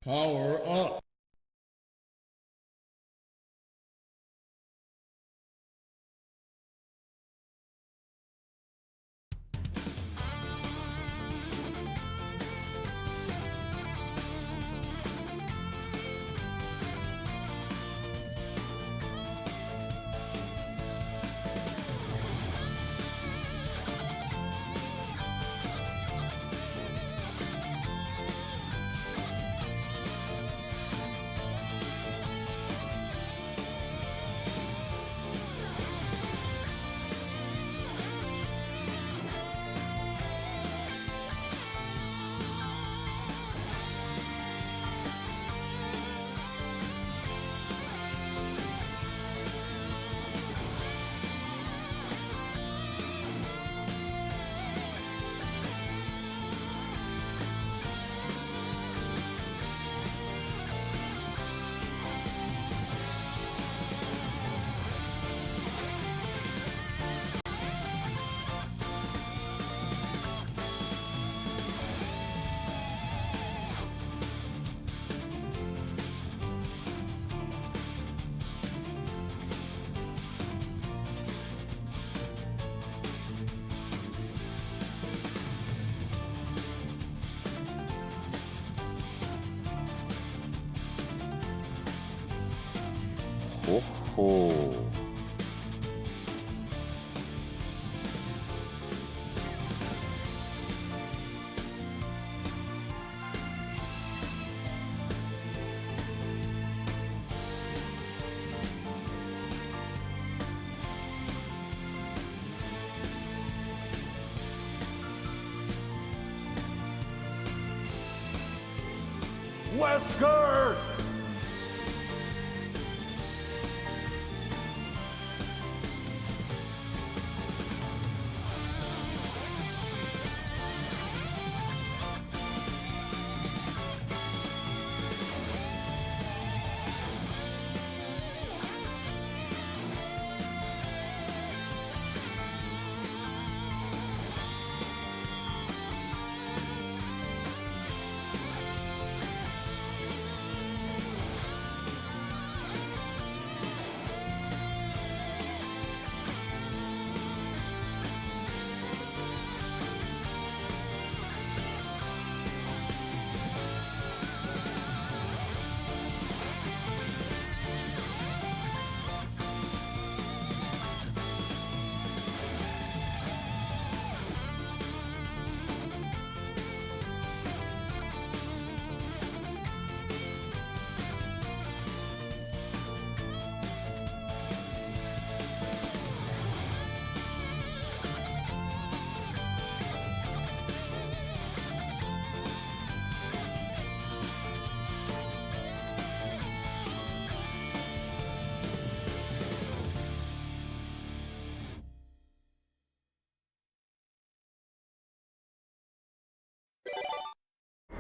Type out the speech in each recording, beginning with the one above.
Power up. Oh. Wesker!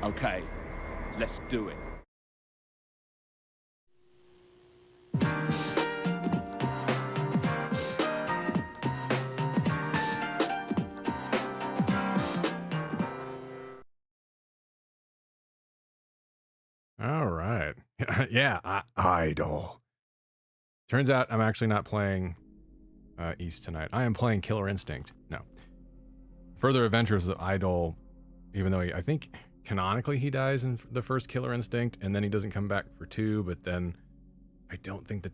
Okay, let's do it. All right. Yeah, Idol. Turns out I'm actually not playing East tonight. I am playing Killer Instinct. No. Further Adventures of Idol, even though I think canonically he dies in the first Killer Instinct, and then he doesn't come back for 2, but then I don't think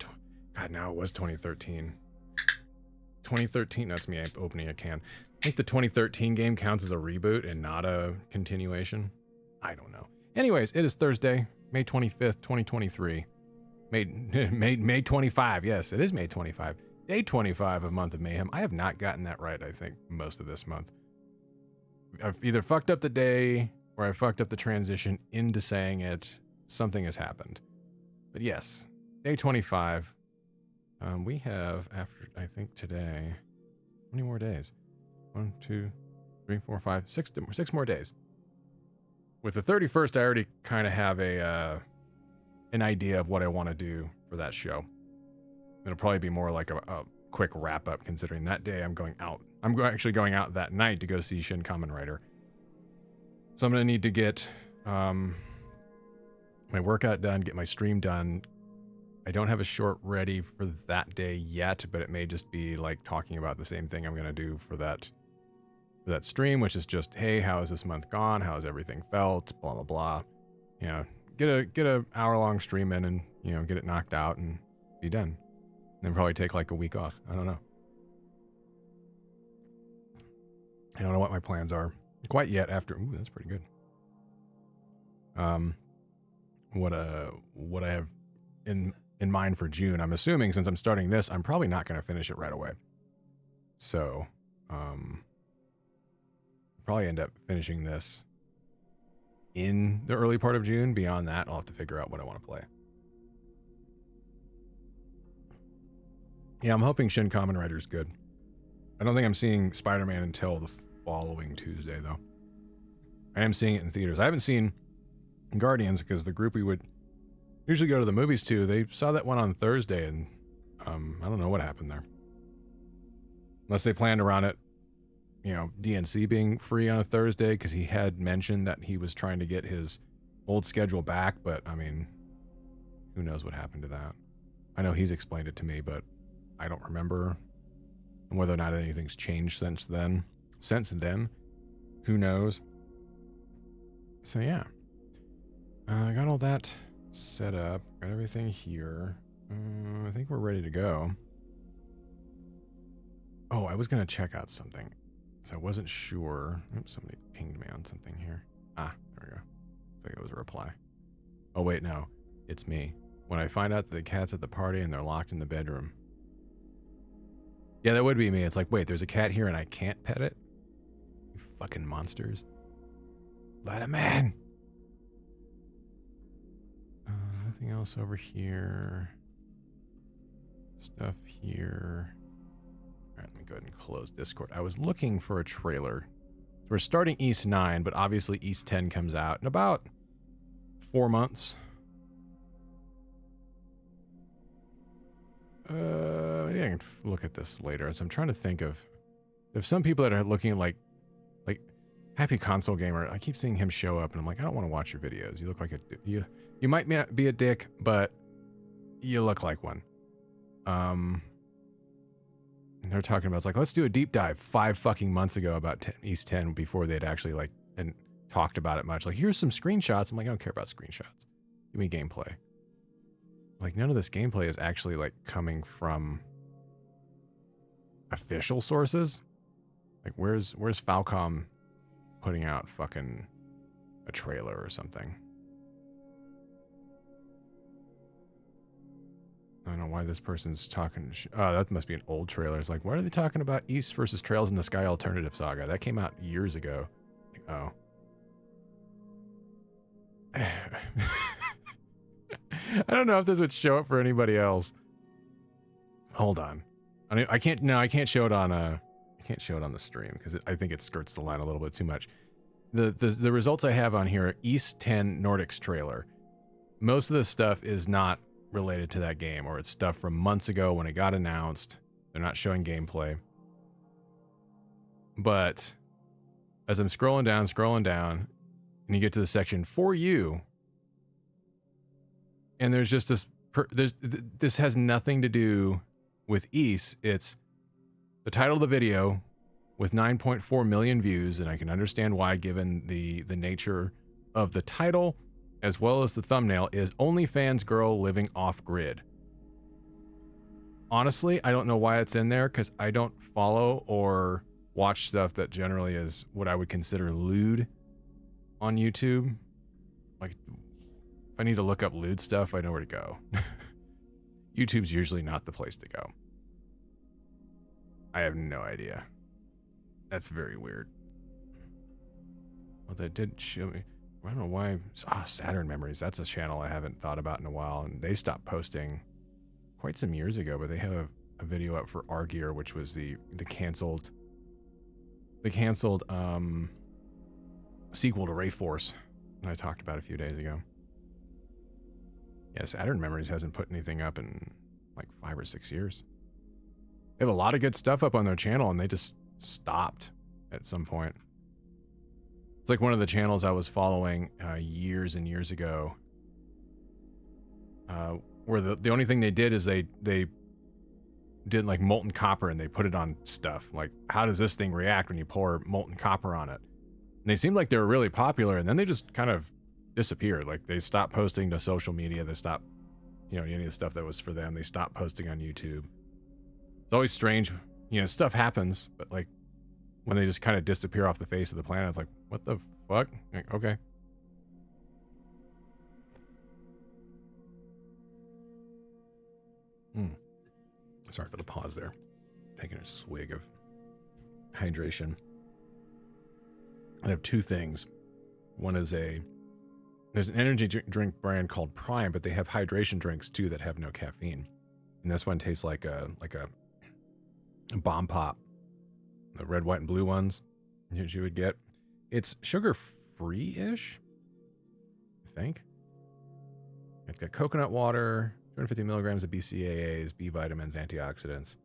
God, now it was 2013. 2013, that's me opening a can. I think the 2013 game counts as a reboot and not a continuation. I don't know. Anyways, it is Thursday, May 25th, 2023. May 25. Yes, it is May 25. Day 25 of Month of Mayhem. I have not gotten that right, I think, most of this month. I've either fucked up the day or I fucked up the transition into saying it. Something has happened. But yes, day 25. We have, after, I think today, how many more days? 1, 2, 3, 4, 5, 6 more days. With the 31st, I already kind of have an idea of what I want to do for that show. It'll probably be more like a quick wrap up, considering that day I'm going out. I'm actually going out that night to go see Shin Kamen Rider. So I'm going to need to get my workout done, get my stream done. I don't have a short ready for that day yet, but it may just be like talking about the same thing I'm going to do for that stream, which is just, hey, how has this month gone? How has everything felt? Blah, blah, blah. You know, get a hour-long stream in and, you know, get it knocked out and be done. And then probably take like a week off. I don't know. I don't know what my plans are quite yet after. Ooh, that's pretty good. What I have in mind for June, I'm assuming since I'm starting this, I'm probably not going to finish it right away. So, probably end up finishing this in the early part of June. Beyond that, I'll have to figure out what I want to play. Yeah, I'm hoping Shin Kamen Rider's good. I don't think I'm seeing Spider-Man until the following Tuesday, though. I am seeing it in theaters. I haven't seen Guardians because the group we would usually go to the movies to, they saw that one on Thursday, and I don't know what happened there. Unless they planned around it, you know, DNC being free on a Thursday, because he had mentioned that he was trying to get his old schedule back, but I mean, who knows what happened to that. I know he's explained it to me, but I don't remember. And whether or not anything's changed since then, who knows? So yeah, I got all that set up, got everything here. I think we're ready to go. Oh, I was gonna check out something, so I wasn't sure. Oops, somebody pinged me on something here. Ah, there we go. I think it was a reply. Oh wait, no, it's me. When I find out that the cat's at the party and they're locked in the bedroom. Yeah, that would be me. It's like, wait, there's a cat here and I can't pet it? You fucking monsters. Let him in. Nothing else over here. Stuff here. All right, let me go ahead and close Discord. I was looking for a trailer. So we're starting East 9, but obviously East 10 comes out in about 4 months. Yeah, I can look at this later. So I'm trying to think of if some people that are looking like Happy Console Gamer, I keep seeing him show up and I'm like, I don't want to watch your videos. You look like you might not be a dick, but you look like one. And they're talking about, it's like, let's do a deep dive 5 fucking months ago about East 10 before they'd actually like and talked about it much. Like, here's some screenshots. I'm like, I don't care about screenshots. Give me gameplay. Like, none of this gameplay is actually like coming from official sources. Like, where's Falcom putting out fucking a trailer or something? I don't know why this person's talking. Oh, that must be an old trailer. It's like, why are they talking about East versus Trails in the Sky Alternative Saga? That came out years ago. Like, oh. I don't know if this would show up for anybody else. Hold on. I can't. No, I can't show it on. I can't show it on the stream because I think it skirts the line a little bit too much. The results I have on here are East 10 Nordics trailer. Most of this stuff is not related to that game, or it's stuff from months ago when it got announced. They're not showing gameplay. But as I'm scrolling down, and you get to the section for you, and there's just this. This has nothing to do with East. It's the title of the video with 9.4 million views, and I can understand why, given the nature of the title as well as the thumbnail, is OnlyFans girl living off-grid. Honestly, I don't know why it's in there, because I don't follow or watch stuff that generally is what I would consider lewd on YouTube. Like, if I need to look up lewd stuff, I know where to go. YouTube's usually not the place to go. I have no idea. That's very weird. Well, that did show me. I don't know why. Saturn Memories. That's a channel I haven't thought about in a while, and they stopped posting quite some years ago. But they have a video up for Argear, which was the canceled sequel to Ray Force that I talked about a few days ago. Yeah, Saturn Memories hasn't put anything up in like 5 or 6 years. They have a lot of good stuff up on their channel, and they just stopped at some point. It's like one of the channels I was following years and years ago. where the only thing they did is they did like molten copper and they put it on stuff. Like, how does this thing react when you pour molten copper on it? And they seemed like they were really popular, and then they just kind of disappeared. Like, they stopped posting to social media. They stopped, you know, any of the stuff that was for them. They stopped posting on YouTube. It's always strange. You know, stuff happens, but like when they just kind of disappear off the face of the planet, it's like, what the fuck? Like, okay. Sorry for the pause there. Taking a swig of hydration. I have two things. One is there's an energy drink brand called Prime, but they have hydration drinks too that have no caffeine. And this one tastes like a bomb pop. The red, white, and blue ones that you would get. It's sugar-free-ish, I think. It's got coconut water, 250 milligrams of BCAAs, B vitamins, antioxidants,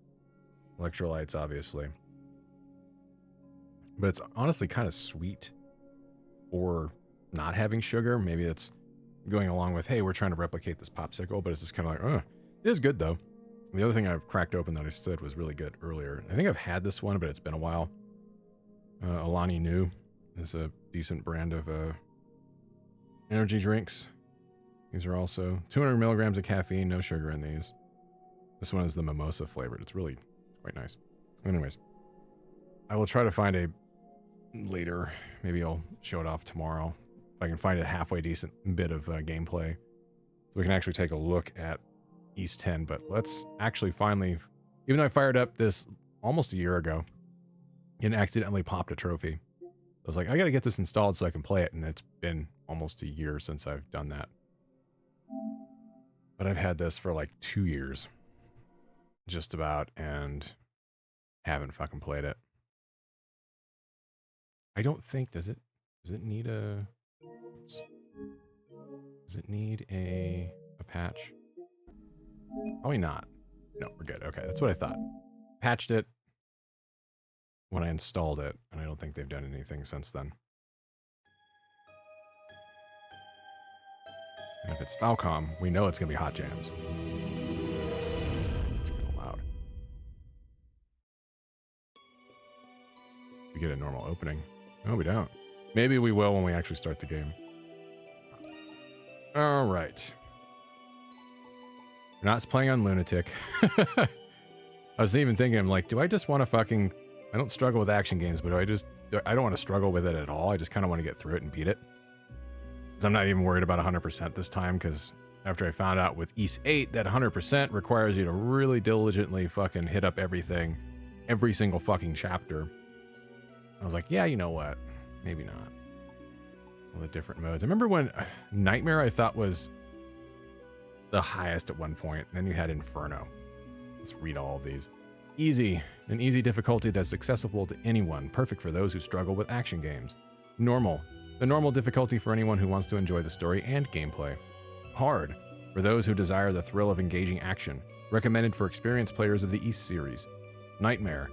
electrolytes, obviously. But it's honestly kind of sweet for not having sugar. Maybe it's going along with, hey, we're trying to replicate this popsicle, but it's just kind of like, oh, it is good though. The other thing I've cracked open that I said was really good earlier. I think I've had this one, but it's been a while. Alani Nu is a decent brand of energy drinks. These are also 200 milligrams of caffeine, no sugar in these. This one is the mimosa flavored. It's really quite nice. Anyways, I will try to find a later. Maybe I'll show it off tomorrow. If I can find a halfway decent bit of gameplay. So we can actually take a look at East 10. But let's actually finally, even though I fired up this almost a year ago and accidentally popped a trophy. I was like, I got to get this installed so I can play it. And it's been almost a year since I've done that. But I've had this for like 2 years. Just about. And haven't fucking played it. I don't think, does it need a, oops. Does it need a patch? Probably not. No, we're good. Okay, that's what I thought. Patched it when I installed it, and I don't think they've done anything since then. And if it's Falcom, we know it's going to be hot jams. It's kind of loud. We get a normal opening. No, we don't. Maybe we will when we actually start the game. All right. We're not playing on Lunatic. I was even thinking, I'm like, do I just want to fucking... I don't struggle with action games, but I don't want to struggle with it at all. I just kind of want to get through it and beat it. Because I'm not even worried about 100% this time, because after I found out with East 8 that 100% requires you to really diligently fucking hit up everything, every single fucking chapter. I was like, yeah, you know what? Maybe not. All the different modes. I remember when Nightmare I thought was the highest at one point. Then you had Inferno. Let's read all of these. Easy. An easy difficulty that's accessible to anyone. Perfect for those who struggle with action games. Normal. The normal difficulty for anyone who wants to enjoy the story and gameplay. Hard. For those who desire the thrill of engaging action. Recommended for experienced players of the East series. Nightmare.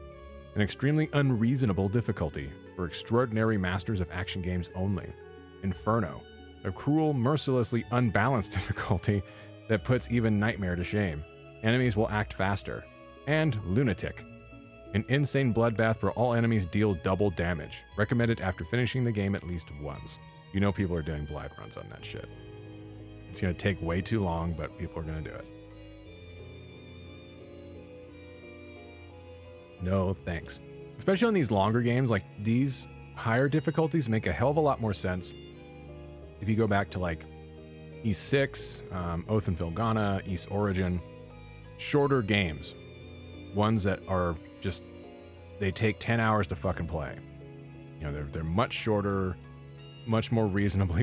An extremely unreasonable difficulty for extraordinary masters of action games only. Inferno. A cruel, mercilessly unbalanced difficulty that puts even Nightmare to shame. Enemies will act faster. And Lunatic. An insane bloodbath where all enemies deal double damage. Recommended after finishing the game at least once. You know people are doing blind runs on that shit. It's going to take way too long, but people are going to do it. No thanks. Especially on these longer games, like these higher difficulties make a hell of a lot more sense if you go back to like East 6, Oath and Vilgana, East Origin. Shorter games. Ones that are just, they take 10 hours to fucking play. You know, they're much shorter, much more reasonable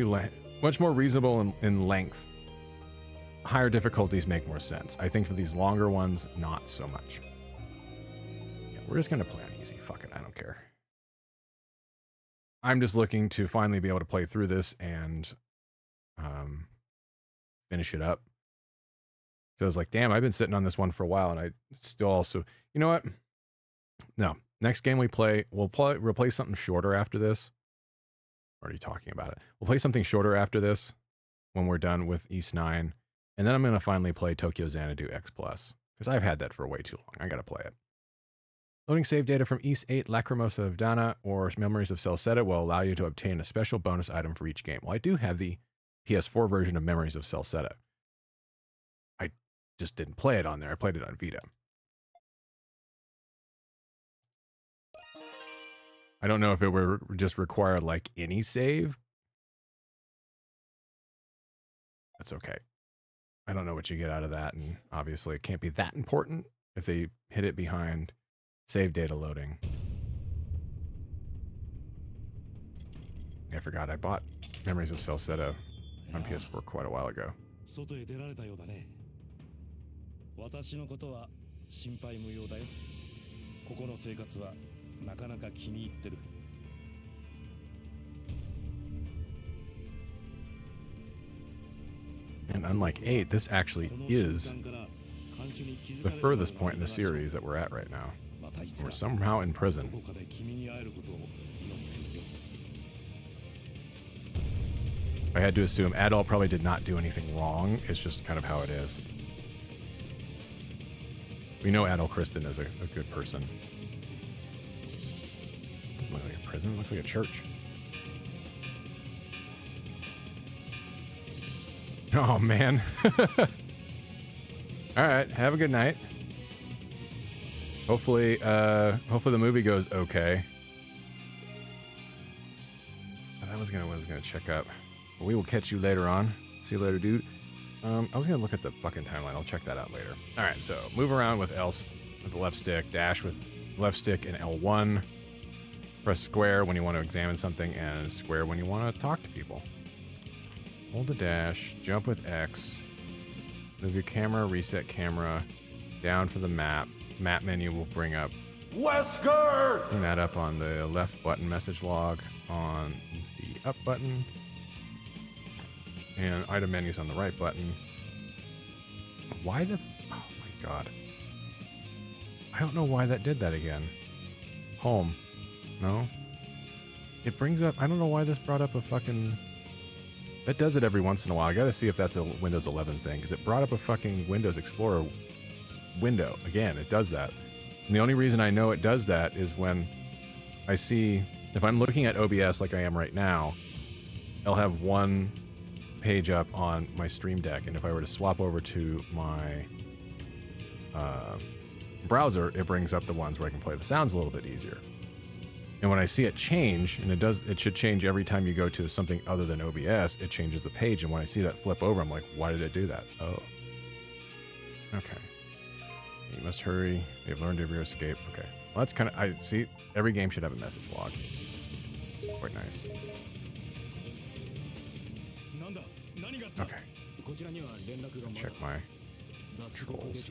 in length. Higher difficulties make more sense. I think for these longer ones, not so much. Yeah, we're just gonna play on easy. Fuck it, I don't care. I'm just looking to finally be able to play through this and finish it up. So I was like, damn, I've been sitting on this one for a while, and I still also, you know what? No, next game we'll play something shorter after this. Already talking about it. We'll play something shorter after this when we're done with East 9. And then I'm going to finally play Tokyo Xanadu X Plus, because I've had that for way too long. I got to play it. Loading save data from East 8, Lacrimosa of Dana, or Memories of Celceta will allow you to obtain a special bonus item for each game. Well, I do have the PS4 version of Memories of Celceta. I just didn't play it on there. I played it on Vita. I don't know if it were just required like any save. That's okay. I don't know what you get out of that, and obviously it can't be that important if they hit it behind save data loading. I forgot I bought Memories of Celceta on PS4 quite a while ago. 外へ出られたようだね。私のことは心配無用だよ。ここの生活はなかなか気に入ってる。And unlike 8, this actually is the furthest point in the series that we're at right now. We're somehow in prison. I had to assume Adol probably did not do anything wrong. It's just kind of how it is. We know Adol Christin is a good person. Doesn't look like a prison, it looks like a church. Oh, man. All right, have a good night. Hopefully the movie goes okay. I was gonna check up. We will catch you later on. See you later, dude. I was gonna look at the fucking timeline. I'll check that out later. All right, so move around with L with the left stick, dash with left stick and L1. Press square when you want to examine something, and square when you want to talk to people. Hold the dash, jump with X, move your camera, reset camera, down for the map. Map menu will bring up. Wesker! Bring that up on the left button, message log on the up button, and item menus on the right button. Why the? Oh my god! I don't know why that did that again. Home, no. It brings up. I don't know why this brought up a fucking. That does it every once in a while. I gotta see if that's a Windows 11 thing, because it brought up a fucking Windows Explorer window. Again, it does that. And the only reason I know it does that is when I see, if I'm looking at OBS like I am right now, I'll have one page up on my Stream Deck, and if I were to swap over to my browser, it brings up the ones where I can play the sounds a little bit easier. And when I see it change, and it should change every time you go to something other than OBS, it changes the page. And when I see that flip over, I'm like, why did it do that? Oh. Okay. You must hurry. You have learned of your escape. Okay. Well, that's kind of, I see, every game should have a message log. Quite nice. Okay. Check my scrolls.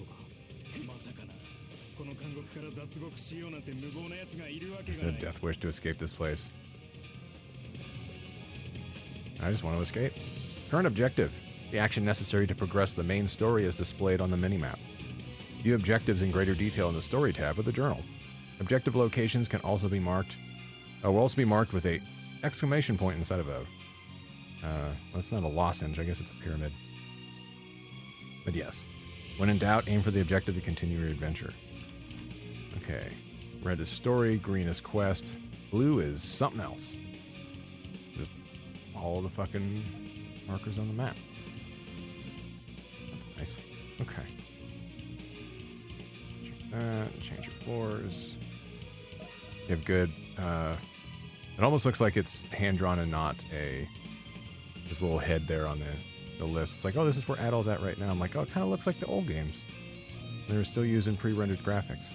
Is it a death wish to escape this place? I just want to escape. Current objective. The action necessary to progress the main story is displayed on the minimap. View objectives in greater detail in the story tab of the journal. Objective locations can also be marked. Will also be marked with a exclamation point inside of a. That's not a lozenge. I guess it's a pyramid. But yes, when in doubt, aim for the objective to continue your adventure. Okay, red is story, green is quest, blue is something else. Just all the fucking markers on the map. That's nice. Okay. Check that, change your floors. You have good, it almost looks like it's hand-drawn and not this little head there on the list. It's like, oh, this is where Adol's at right now. I'm like, oh, it kind of looks like the old games. They're still using pre-rendered graphics.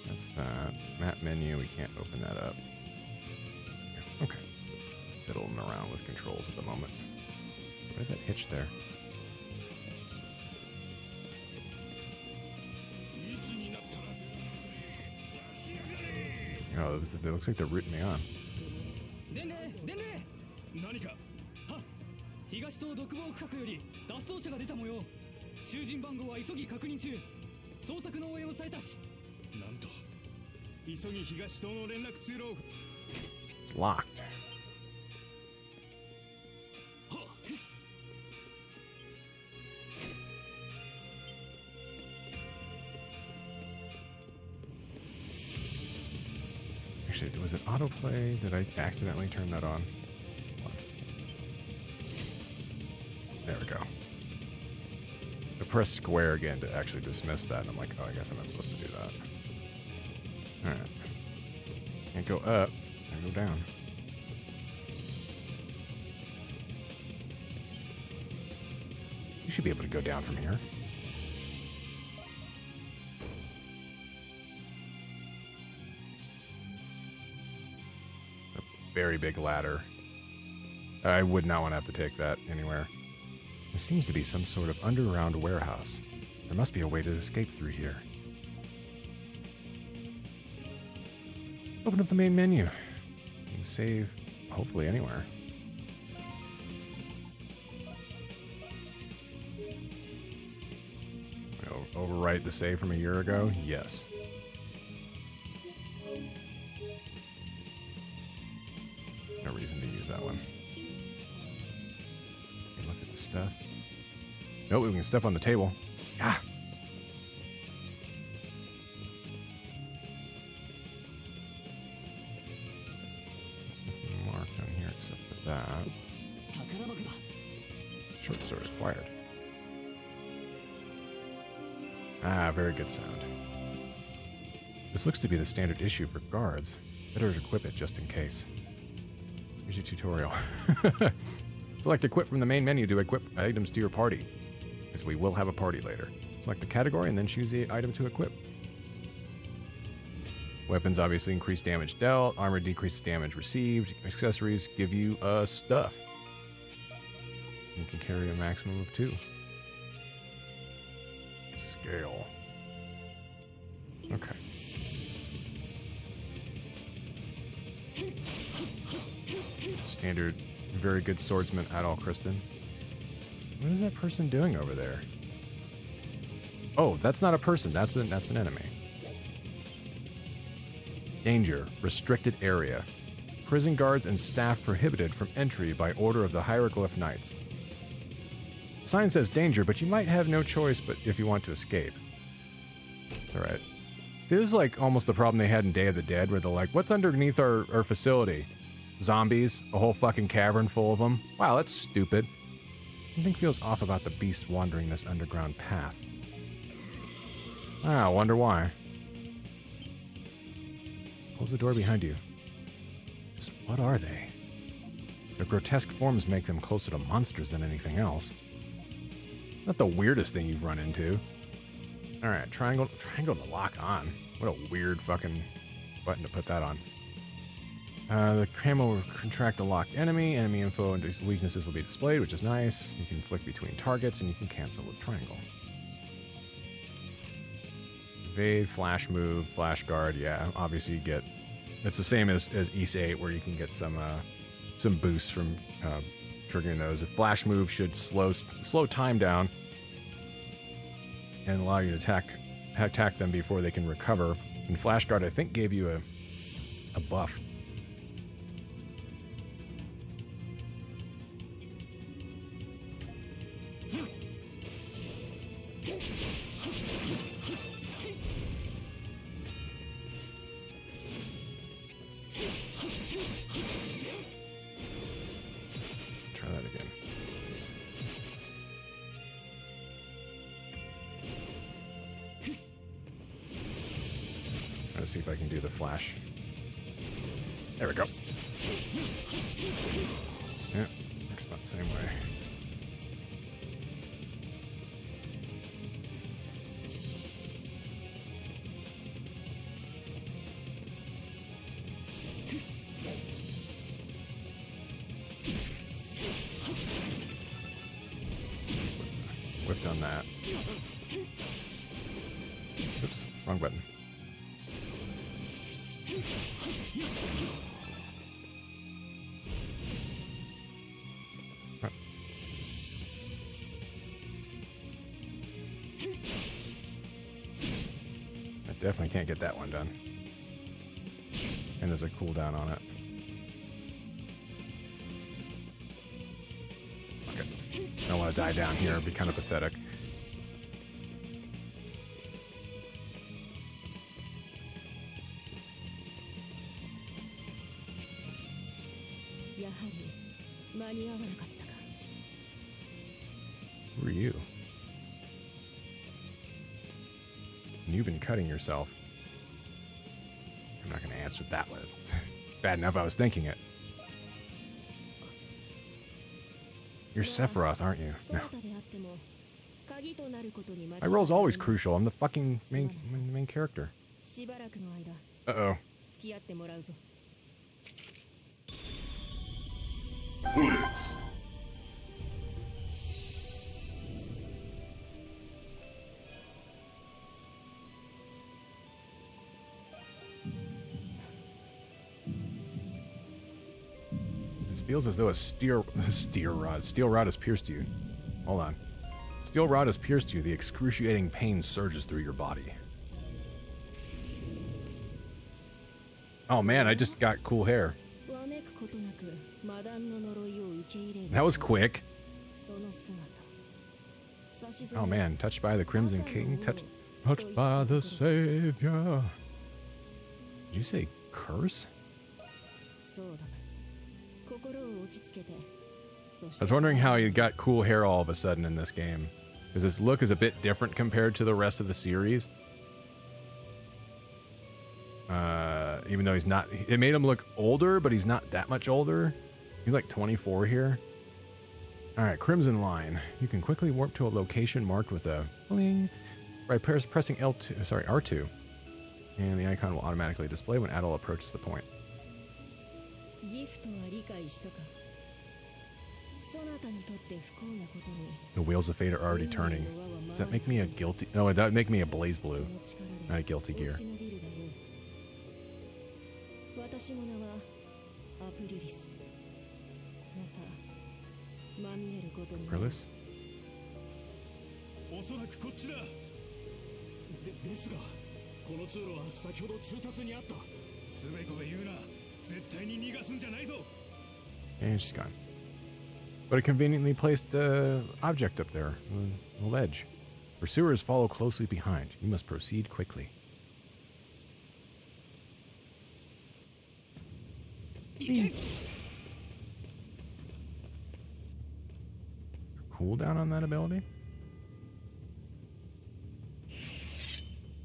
That's that. Map menu, we can't open that up. Okay. Fiddling around with controls at the moment. Where'd that hitch there? Oh, it looks like they're rooting me on. It's locked. Actually, was it autoplay? Did I accidentally turn that on? There we go. I press square again to actually dismiss that, and I'm like, oh, I guess I'm not supposed to do that. Alright. Can't go up. Can't go down. You should be able to go down from here. A very big ladder. I would not want to have to take that anywhere. This seems to be some sort of underground warehouse. There must be a way to escape through here. Open up the main menu. You can save, hopefully, anywhere. Overwrite the save from a year ago? Yes. There's no reason to use that one. Okay, look at the stuff. Nope, we can step on the table. Ah! There's nothing marked on here except for that. Short sword acquired. Ah, very good sound. This looks to be the standard issue for guards. Better equip it just in case. Here's your tutorial. Select equip from the main menu to equip items to your party, as we will have a party later. Select the category and then choose the item to equip. Weapons obviously increase damage dealt. Armor decreases damage received. Accessories give you stuff. You can carry a maximum of 2. Scale. Okay. Standard, very good swordsman Adol, Christin. What is that person doing over there? Oh, that's not a person. That's an enemy. Danger. Restricted area. Prison guards and staff prohibited from entry by order of the Hieroglyph Knights. Sign says danger, but you might have no choice but if you want to escape. It's alright. See, this is like almost the problem they had in Day of the Dead, where they're like, what's underneath our facility? Zombies? A whole fucking cavern full of them? Wow, that's stupid. Something feels off about the beasts wandering this underground path. Ah, I wonder why. Close the door behind you. Just what are they? Their grotesque forms make them closer to monsters than anything else. Not the weirdest thing you've run into. Alright, triangle to lock on. What a weird fucking button to put that on. The camo will contract the locked enemy. Enemy info and weaknesses will be displayed, which is nice. You can flick between targets and you can cancel with triangle. Evade, flash move, flash guard. Yeah, obviously you get... It's the same as East 8, where you can get some boosts from triggering those. A flash move should slow time down and allow you to attack them before they can recover. And flash guard, I think, gave you a buff. Try that again. Try to see if I can do the flash. There we go. Yeah, looks about the same way. Whiffed on that. Oops, wrong button. I definitely can't get that one done. And there's a cooldown on it. Okay. I don't want to die down here. It'd be kind of pathetic. Who are you? And you've been cutting yourself. I'm not going to answer that one. Bad enough I was thinking it. You're Sephiroth, aren't you? No. My role's always crucial. I'm the fucking main character. Uh-oh. Bullets. This feels as though a steel rod has pierced you. Hold on. Steel rod has pierced you. The excruciating pain surges through your body. Oh man, I just got cool hair. That was quick. Oh man, touched by the Crimson King, touched by the Savior. Did you say curse? I was wondering how he got cool hair all of a sudden in this game, because his look is a bit different compared to the rest of the series. Even though he's not, it made him look older, but he's not that much older. He's like 24 here. All right, Crimson Line. You can quickly warp to a location marked with a bling by pressing R2, and the icon will automatically display when Adol approaches the point. The wheels of fate are already turning. Does that make me a guilty? No, that would make me a Blaze Blue, not a Guilty Gear. Aprilis? おそらくこっちだ。ですが、この通路は先ほど通達にあった。つべこべ言うな。絶対に逃がすんじゃないぞ。 And she's gone. But a conveniently placed object up there, a ledge. Pursuers follow closely behind. You must proceed quickly. Cooldown on that ability?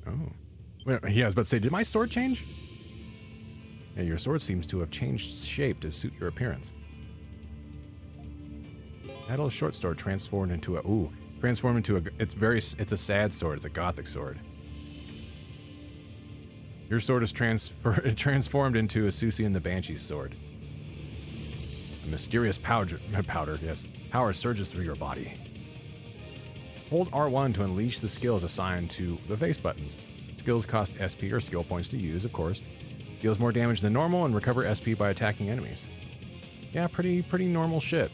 Oh. Wait, yeah, I was about to say, did my sword change? Yeah, your sword seems to have changed shape to suit your appearance. Adol's short sword transformed into it's a sad sword, it's a gothic sword. Your sword is transformed into a Susie and the Banshee's sword. A mysterious powder, yes. Power surges through your body. Hold R1 to unleash the skills assigned to the face buttons. Skills cost SP or skill points to use, of course. Deals more damage than normal and recover SP by attacking enemies. Yeah, pretty normal shit.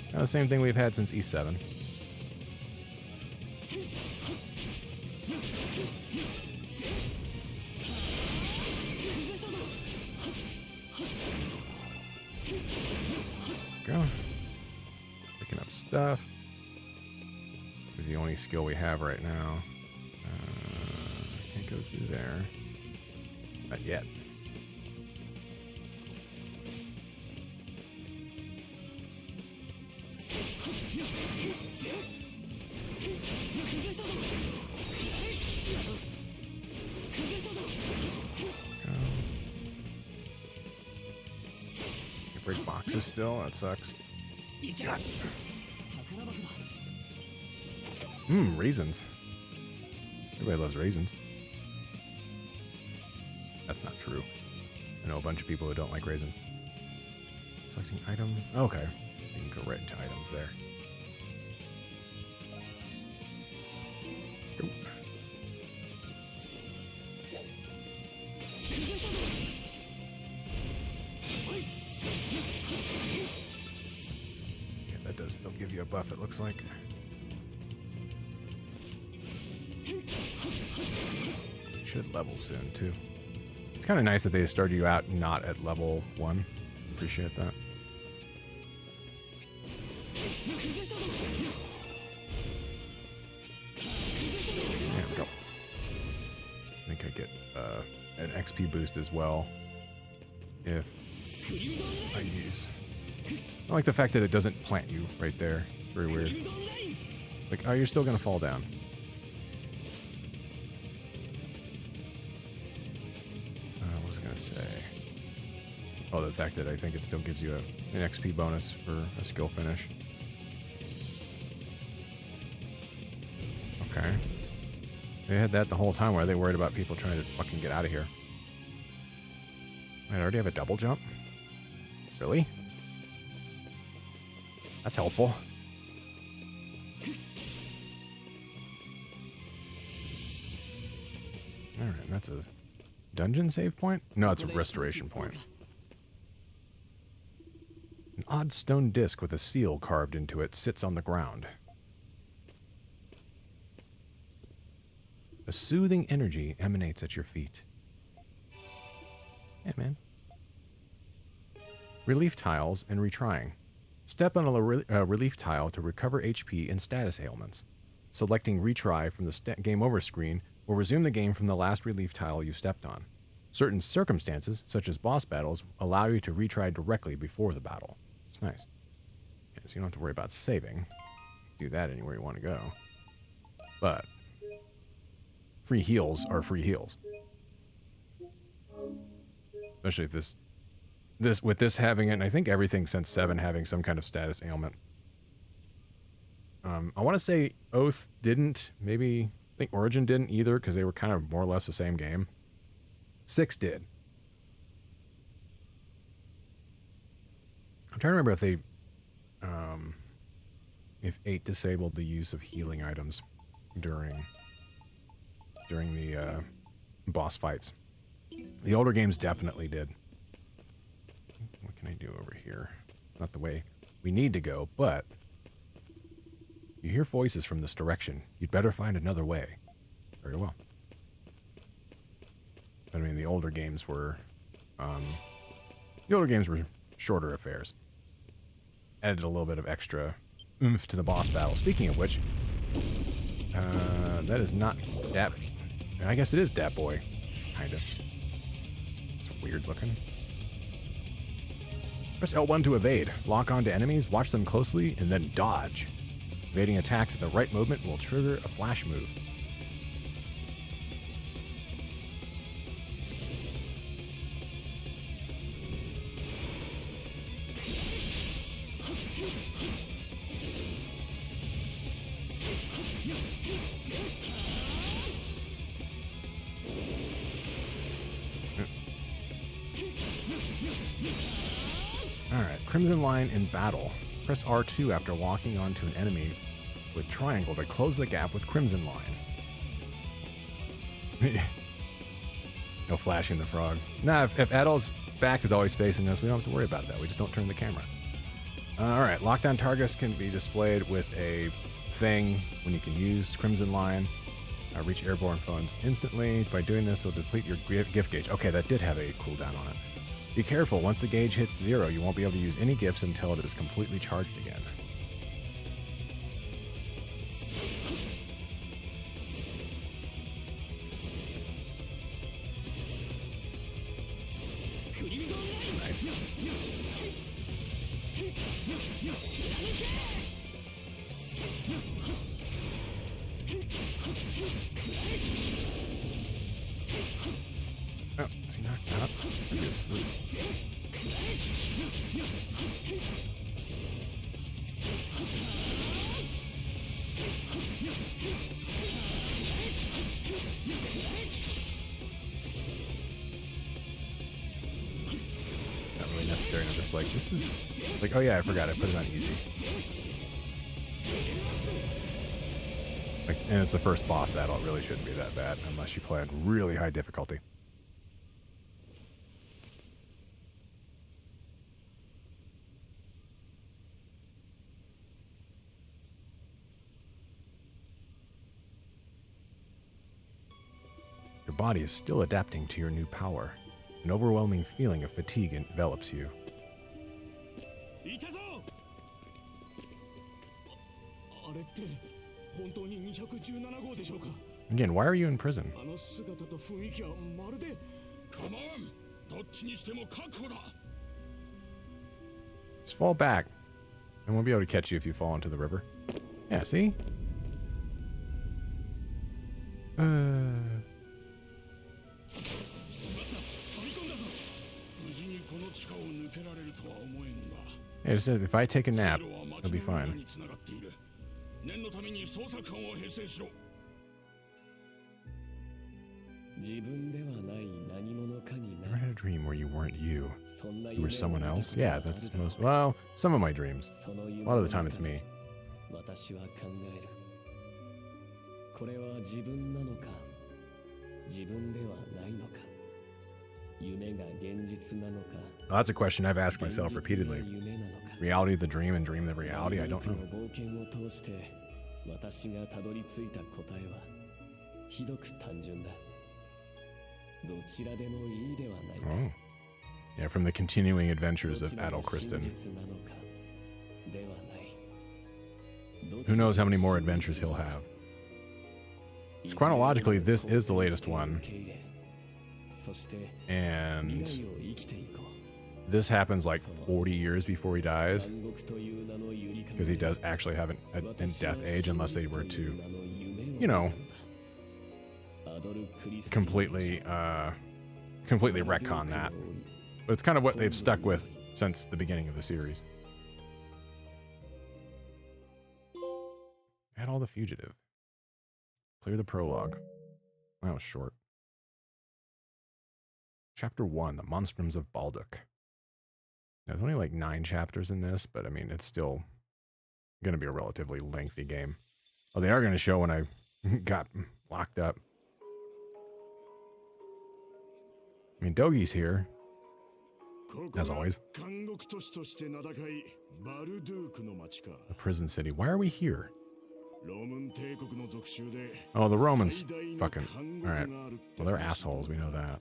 Kind of the same thing we've had since E7. Go. Picking up stuff. This is the only skill we have right now. Can't go through there. Not yet. Break boxes still? That sucks. Raisins. Everybody loves raisins. That's not true. I know a bunch of people who don't like raisins. Selecting item. Okay. You can go right into items there. Go. Yeah, that does still give you a buff, it looks like. Should level soon, too. It's kind of nice that they started you out not at level 1. Appreciate that. There we go. I think I get an XP boost as well if I use. I like the fact that it doesn't plant you right there. Very weird. Like, oh, you're still gonna fall down. What was I gonna say? Oh, the fact that I think it still gives you an XP bonus for a skill finish. Okay. They had that the whole time. Why are they worried about people trying to fucking get out of here? Wait, I already have a double jump? Really? That's helpful. Alright, that's a dungeon save point? No, it's a restoration point. An odd stone disc with a seal carved into it sits on the ground. A soothing energy emanates at your feet. Yeah, man. Relief tiles and retrying. Step on a relief tile to recover HP and status ailments. Selecting retry from the game over screen will resume the game from the last relief tile you stepped on. Certain circumstances, such as boss battles, allow you to retry directly before the battle. It's nice. Yeah, so you don't have to worry about saving. Do that anywhere you want to go. But free heals are free heals. Especially if with this having it, and I think everything since 7 having some kind of status ailment. I want to say Oath didn't, maybe, I think Origin didn't either, because they were kind of more or less the same game. 6 did. I'm trying to remember if they, if 8 disabled the use of healing items during the boss fights. The older games definitely did. What can I do over here? Not the way we need to go, but you hear voices from this direction. You'd better find another way. Very well. I mean, the older games were shorter affairs. Added a little bit of extra oomph to the boss battle. Speaking of which, that is not Dat. I guess it is Dat Boy, kind of. It's weird looking. Press L1 to evade. Lock onto enemies, watch them closely, and then dodge. Evading attacks at the right moment will trigger a flash move. Alright, Crimson Line in battle. Press R2 after walking onto an enemy with triangle to close the gap with Crimson Line. No flashing the frog. Nah, if Adol's back is always facing us, we don't have to worry about that. We just don't turn the camera. Alright, lockdown targets can be displayed with a thing when you can use Crimson Line. Reach airborne phones instantly. By doing this, it'll deplete your gift gauge. Okay, that did have a cooldown on it. Be careful, once the gauge hits 0, you won't be able to use any gifts until it is completely charged again. That's nice. Oh, is he knocked out? He is asleep. It's not really necessary. I'm just like, this is... Like, oh yeah, I forgot. I put it on easy. Like, and it's the first boss battle. It really shouldn't be that bad unless you play at really high difficulty. Your body is still adapting to your new power. An overwhelming feeling of fatigue envelops you. Again, why are you in prison? Just fall back. And we'll be able to catch you if you fall into the river. Yeah, see? Yeah, just if I take a nap, it'll be fine. Never had a dream where you weren't you. You were someone else? Yeah, that's most... Well, some of my dreams. A lot of the time it's me. Well, that's a question I've asked myself repeatedly. Reality the dream and dream the reality? I don't know. Oh. Yeah, from the continuing adventures of Adol Christin. Who knows how many more adventures he'll have. It's chronologically, this is the latest one. And this happens like 40 years before he dies. Because he does actually have a death age, unless they were to, you know, completely retcon that. But it's kind of what they've stuck with since the beginning of the series. Adol the Fugitive. Clear the prologue. That was short. Chapter 1, The Monstrums of Balduc. There's only like 9 chapters in this, but I mean, it's still going to be a relatively lengthy game. Oh, they are going to show when I got locked up. I mean, Dogi's here, as always. The prison city. Why are we here? Oh, the Romans. Fucking. Alright. Well, they're assholes. We know that.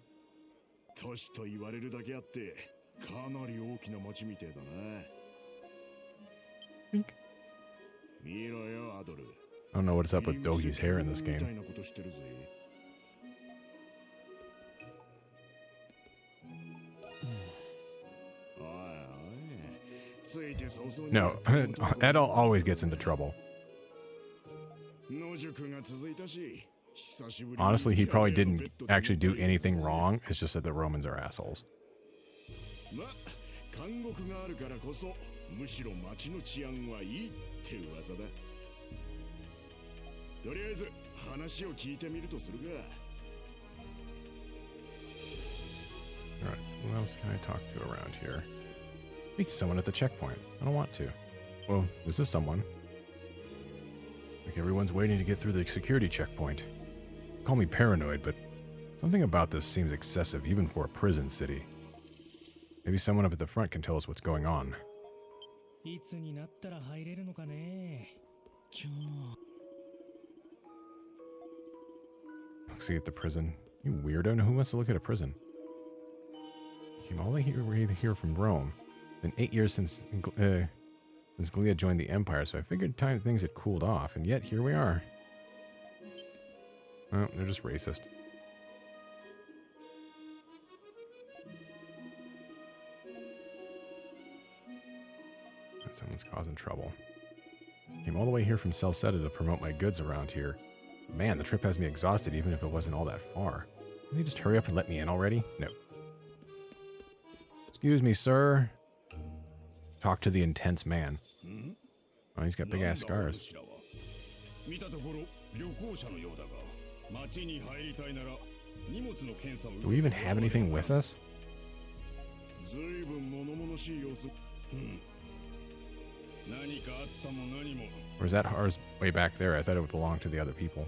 Bink. I don't know what's up with Dogi's hair in this game. No, Adol always gets into trouble. Honestly, he probably didn't actually do anything wrong. It's just that the Romans are assholes. Alright, who else can I talk to around here? Speak to someone at the checkpoint. I don't want to. Well, this is someone. Like everyone's waiting to get through the security checkpoint. Call me paranoid, but something about this seems excessive, even for a prison city. Maybe someone up at the front can tell us what's going on. Look, see at the prison. You weirdo. Who wants to look at a prison? Came all the way here from Rome. Been 8 years since Glia joined the Empire, so I figured things had cooled off, and yet here we are. Oh, they're just racist. Someone's causing trouble. Came all the way here from Salsetta to promote my goods around here. Man, the trip has me exhausted, even if it wasn't all that far. Can they just hurry up and let me in already? No. Excuse me, sir. Talk to the intense man. Oh, he's got big-ass scars. Do we even have anything with us? Or is that ours way back there? I thought it would belong to the other people.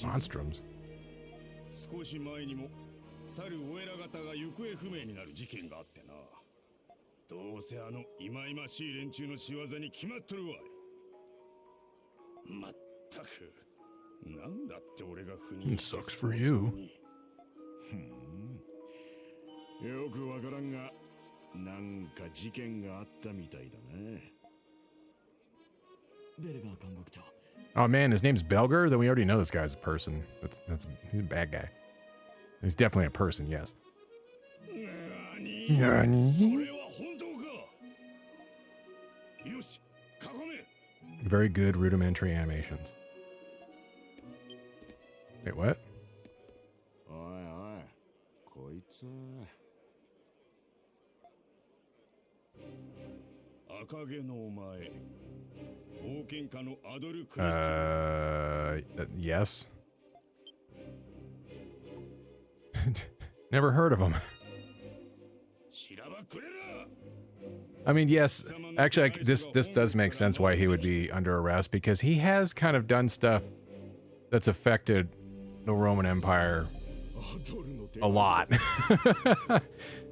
Monstrums. It sucks for you. Oh man, his name's Belger? Then we already know this guy's a person. He's a bad guy. He's definitely a person, yes. それは本当か。よし、囲め。 Very good rudimentary animations. Wait, what? おいおい、こいつ。赤毛のお前。冒険家のアドル・クリスティン。Yes. Never heard of him. しらばくれら。 I mean, yes. Actually, this does make sense why he would be under arrest, because he has kind of done stuff that's affected the Roman Empire a lot.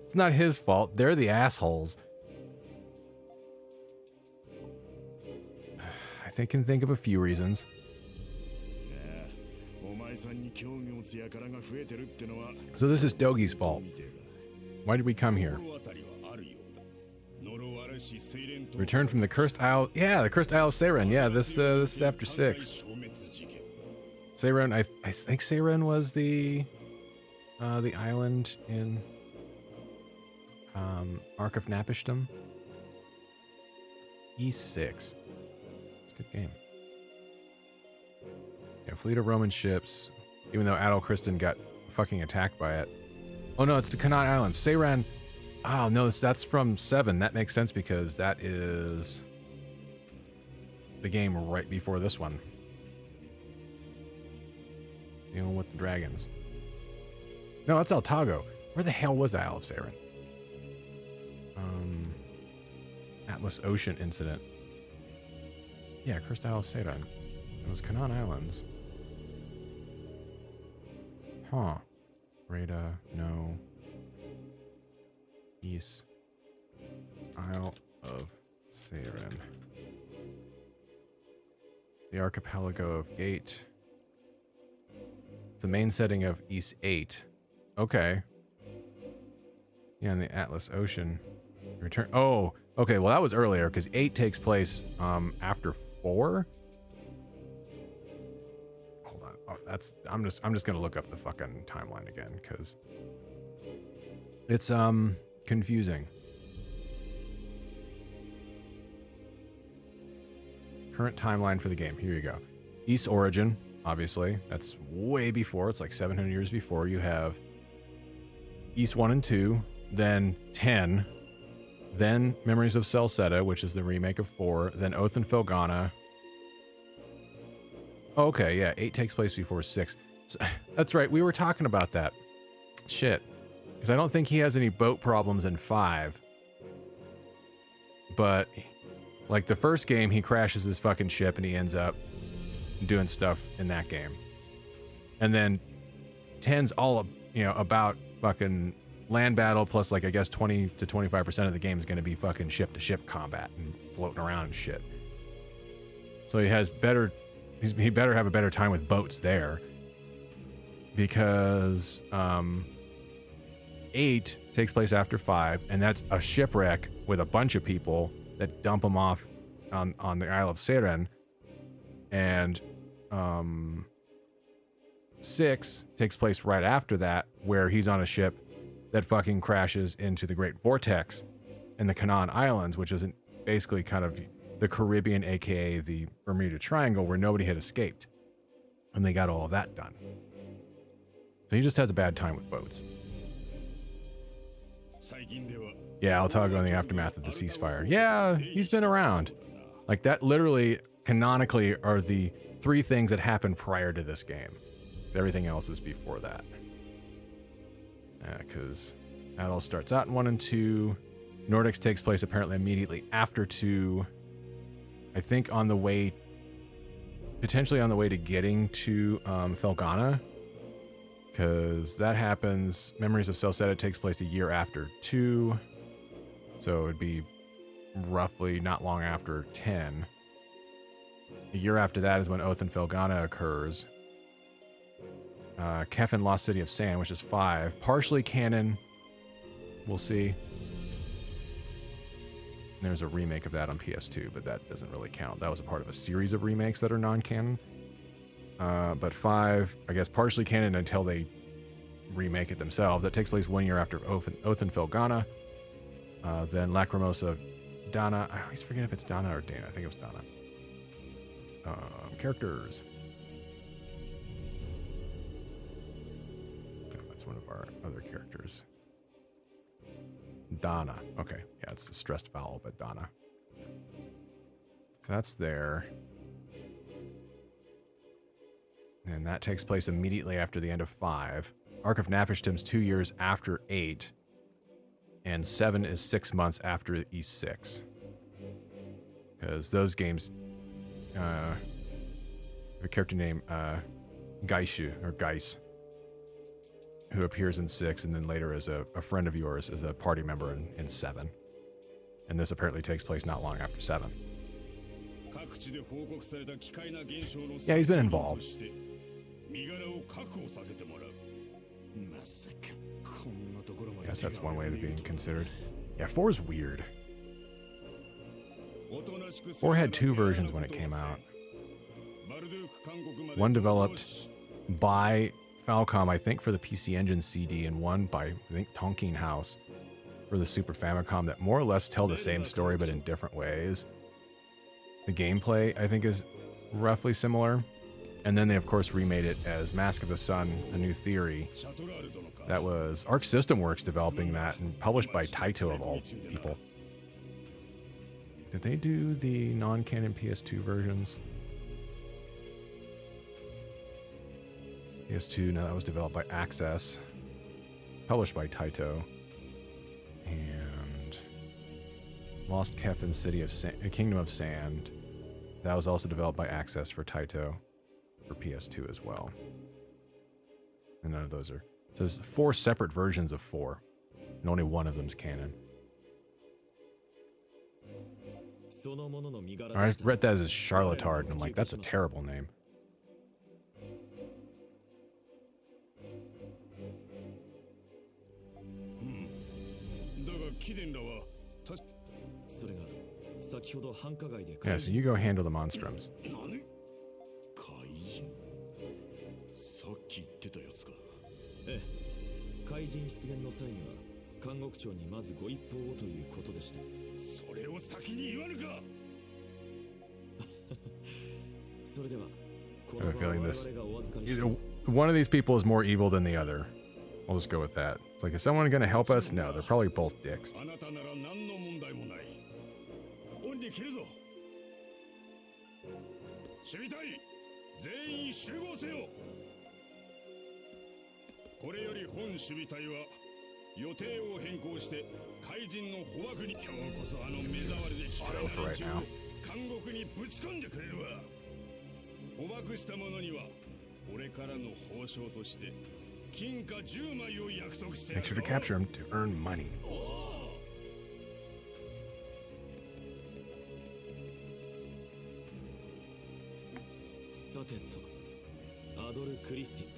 It's not his fault. They're the assholes. I can think of a few reasons. So this is Dogi's fault. Why did we come here? Return from the Cursed Isle. Yeah, the Cursed Isle of Seiren. Yeah, this is after 6. Seiren, I think Seiren was the island in Ark of Napishtim. E6. It's a good game. Yeah, fleet of Roman ships. Even though Adol Christin got fucking attacked by it. Oh no, it's the Kanat Islands. Seiren. Oh no, that's from 7. That makes sense because that is the game right before this one. Dealing with the dragons. No, that's Altago. Where the hell was the Isle of Seiren? Atlas Ocean incident. Yeah, Cursed Isle of Seiren. It was Kanat Islands. Huh. Rada, no. East. Isle of Seiren. The archipelago of Gate. It's the main setting of East 8. Okay. Yeah, in the Atlas Ocean. Return. Oh, okay. Well, that was earlier because 8 takes place after 4. Hold on. Oh, that's. I'm just gonna look up the fucking timeline again because it's confusing. Current timeline for the game. Here you go. East Origin, obviously. That's way before. It's like 700 years before. You have East 1 and 2, then 10, then Memories of Celceta, which is the remake of 4, then Oath and Felghana. Okay, yeah, 8 takes place before 6. So, that's right, we were talking about that. Shit. Because I don't think he has any boat problems in 5. But, like, the first game, he crashes his fucking ship and he ends up doing stuff in that game. And then 10's all, you know, about fucking land battle plus, like, I guess 20 to 25% of the game is going to be fucking ship-to-ship combat and floating around and shit. So he has better... he better have a better time with boats there. Because... 8 takes place after 5, and that's a shipwreck with a bunch of people that dump them off on the Isle of Seiren. And 6 takes place right after that, where he's on a ship that fucking crashes into the Great Vortex in the Canaan Islands, which is basically kind of the Caribbean, aka the Bermuda Triangle, where nobody had escaped. And they got all of that done. So he just has a bad time with boats. Yeah, Altago in the aftermath of the ceasefire. Yeah, he's been around. Like, that literally, canonically, are the 3 things that happened prior to this game. Everything else is before that. Because Adol starts out in 1 and 2. Nordics takes place apparently immediately after 2. I think on the way... potentially on the way to getting to Felghana. Because that happens... Memories of Celceta takes place a year after 2. So it'd be roughly not long after 10. A year after that is when Oath and Felghana occurs. Kefin Lost City of Sand, which is 5. Partially canon. We'll see. There's a remake of that on PS2, but that doesn't really count. That was a part of a series of remakes that are non-canon. But 5, I guess, partially canon until they remake it themselves. That takes place 1 year after Othenfell Ghana. Then Lacrimosa Dana. I always forget if it's Dana or Dana. I think it was Dana. Characters. Oh, that's one of our other characters. Dana. Okay. Yeah, it's a stressed vowel, but Dana. So that's there. And that takes place immediately after the end of 5. Ark of Napishtim's 2 years after 8. And 7 is 6 months after East 6. Because those games have a character named Gaishu, or Geis, who appears in 6 and then later as a friend of yours as a party member in 7. And this apparently takes place not long after 7. Yeah, he's been involved. Guess that's one way of being considered. Yeah, 4 is weird. 4 had 2 versions when it came out. One developed by Falcom, I think, for the PC Engine CD, and one by, I think, Tonkin House for the Super Famicom, that more or less tell the same story but in different ways. The gameplay, I think, is roughly similar. And then they, of course, remade it as Mask of the Sun, A New Theory. That was Arc System Works developing that and published by Taito, of all people. Did they do the non-canon PS2 versions? PS2, no, that was developed by Access. Published by Taito. And Lost Kefin City of Kingdom of Sand. That was also developed by Access for Taito. For PS2 as well. And none of those are. It says 4 separate versions of 4. And only one of them's canon. I read that as Charlatard, and I'm like, that's a terrible name. Yeah, so you go handle the monstrums. I have a feeling this, one of these people is more evil than the other. I'll just go with that. It's like, is someone going to help us? No, they're probably both dicks. Go for right now. Make sure to capture him to earn money. Adol Christin.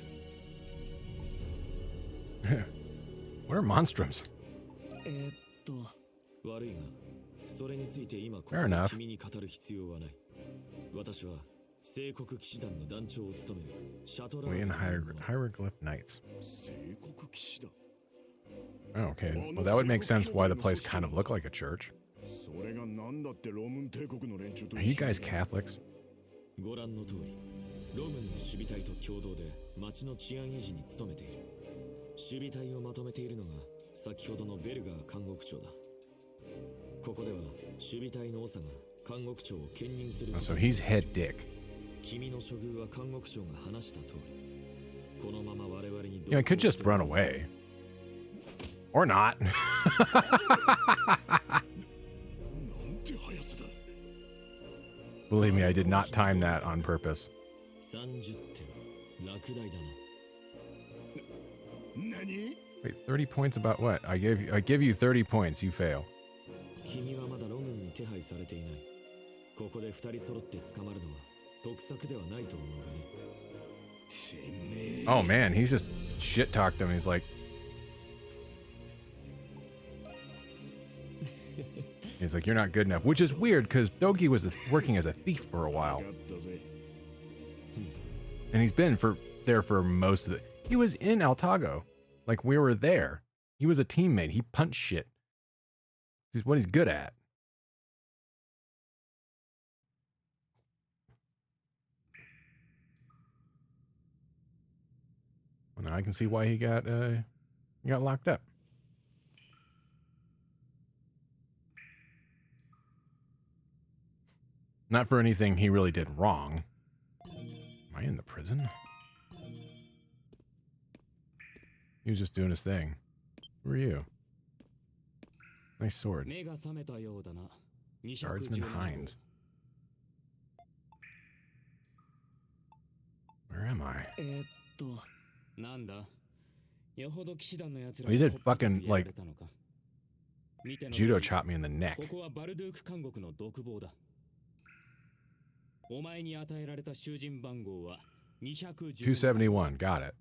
What are monstrums? Fair enough. We in Hieroglyph Knights. Oh, okay. Well, that would make sense why the place kind of looked like a church. Are you guys Catholics? Oh, so he's head dick. Yeah, I could just run away. Or not. Believe me, I did not time that on purpose. Wait, 30 points about what? I give you 30 points, you fail. Oh man, he's just shit-talked him. He's like... He's like, you're not good enough. Which is weird, because Dogi was working as a thief for a while. And he's been there for most of the... He was in Altago. Like we were there. He was a teammate. He punched shit. This is what he's good at. Well, now I can see why he got locked up. Not for anything he really did wrong. Am I in the prison? He was just doing his thing. Who are you? Nice sword. Guardsman Hines. Where am I? He did fucking, like, judo chop me in the neck. 271, got it.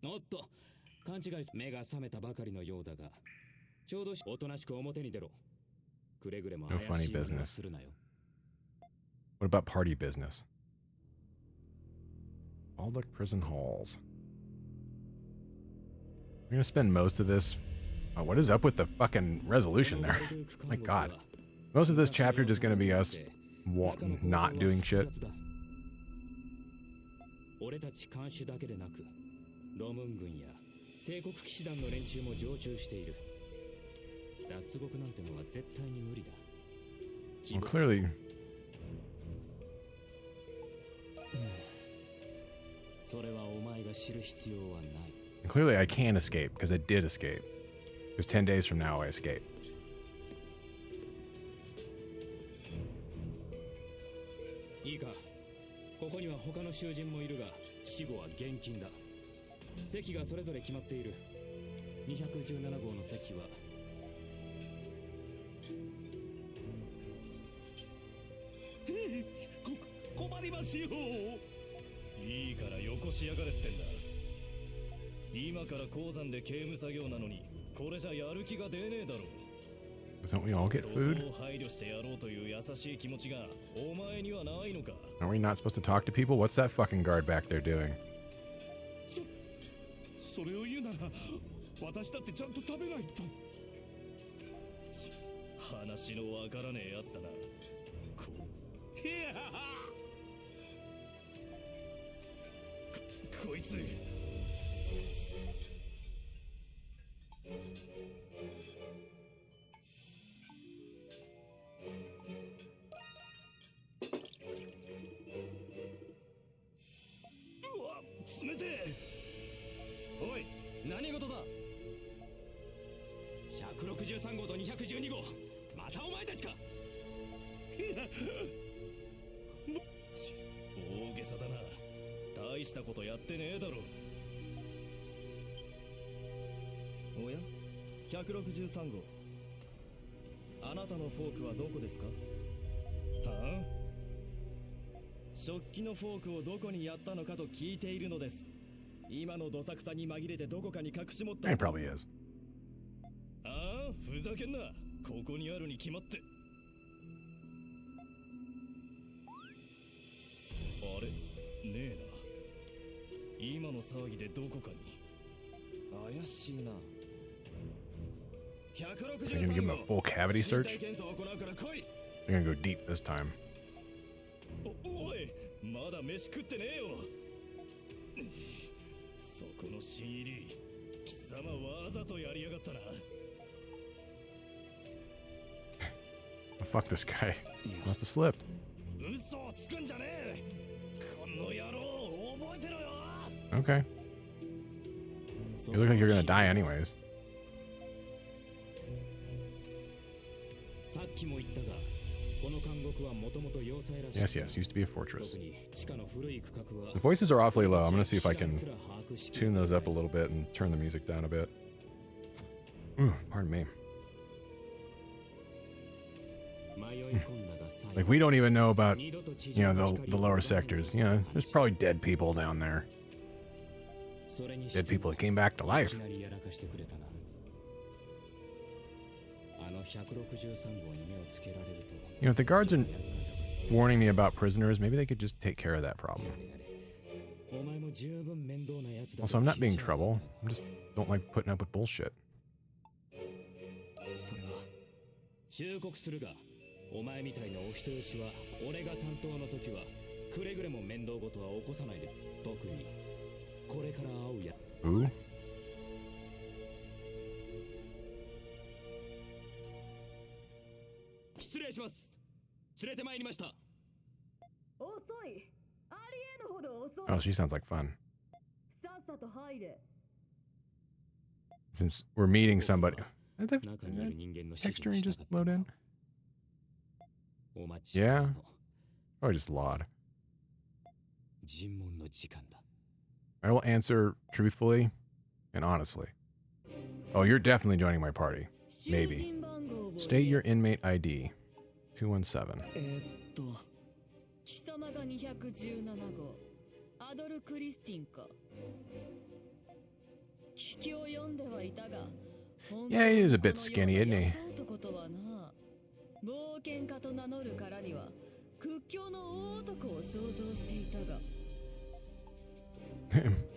おっと、勘違い。目が覚めたばかりのようだが、ちょうどおとなしく表に出ろ。くれぐれも怪しい真似をするなよ。What about party business? Baldock Prison Halls. We're gonna spend most of this. Oh, what is up with the fucking resolution there? My God. Most of this chapter just gonna be us not doing shit. 俺たち看守だけでなく、ロムン軍や聖国騎士団の連中も常駐している。脱獄なんてのは絶対に無理だ。Well, clearly. それはお前が知る必要はない。Clearly, I can escape because I did escape. Because 10 days from now, I escape. いいか、ここには他の囚人もいるが、死後は厳禁だ。席がそれぞれ決まっている。217号の席は困りますよ。いいからよこしやがれってんだ。今から鉱山で刑務作業なのに、これじゃやる気が出ねえだろ。Don't we all get food? 配慮してやろうという優しい気持ちがお前にはないのか。 Are we not supposed to talk to people? What's that fucking guard back there doing? それを言うなら、私だってちゃんと食べないと。話のわからねえやつだな。こいつ。うわ、冷てえ。おい、何事だ。163号と212号、またお前たちか。大げさだな。大したことやってねえだろ。おや、163号、あなたのフォークはどこですか。はあ、食器のフォークをどこにやったのかと聞いているのです。今のどさくさに紛れてどこかに隠し持った。 He probably is. ああ、ふざけんな。ここにあるに決まって。あれ、ねえな。今の騒ぎでどこかに怪しいな。 They're gonna give him a full cavity search? They're gonna go deep this time. おい、まだ飯食ってねえよ。そこの新入り、貴様わざとやりやがったな。Oh, fuck this guy. Must have slipped. 嘘をつくんじゃねえ。この野郎、覚えてろよ。 Okay. You look like you're gonna die anyways. さっきも言ったが、この監獄はもともと要塞らしい。 Yes, yes, used to be a fortress. 特に地下の古い区画は The voices are awfully low. I'm gonna see if I can tune those up a little bit and turn the music down a bit. Ooh, pardon me. Like, we don't even know about, you know, the lower sectors. You know, there's probably dead people down there. Dead people that came back to life. You know, if the guards are... warning me about prisoners. Maybe they could just take care of that problem. Also, I'm not being trouble. I just don't like putting up with bullshit. 忠告するが、お前みたいなお人よしは俺が担当の時はくれぐれも面倒事は起こさないで。特にこれから会うや。Who? 失礼します。連れて参りました。遅い。ありえぬほど遅い。Oh, she sounds like fun. さっさと入れ。 Since we're meeting somebody. Did that texturing just load in? Yeah. Or just Laud. I will answer truthfully and honestly. Oh, you're definitely joining my party. Maybe. State your inmate ID. 217. Adol Christin か。聞きを読んではいたが。 Yeah, he is a bit skinny, isn't he? 冒険家と名乗るからには屈強の大男を想像していたが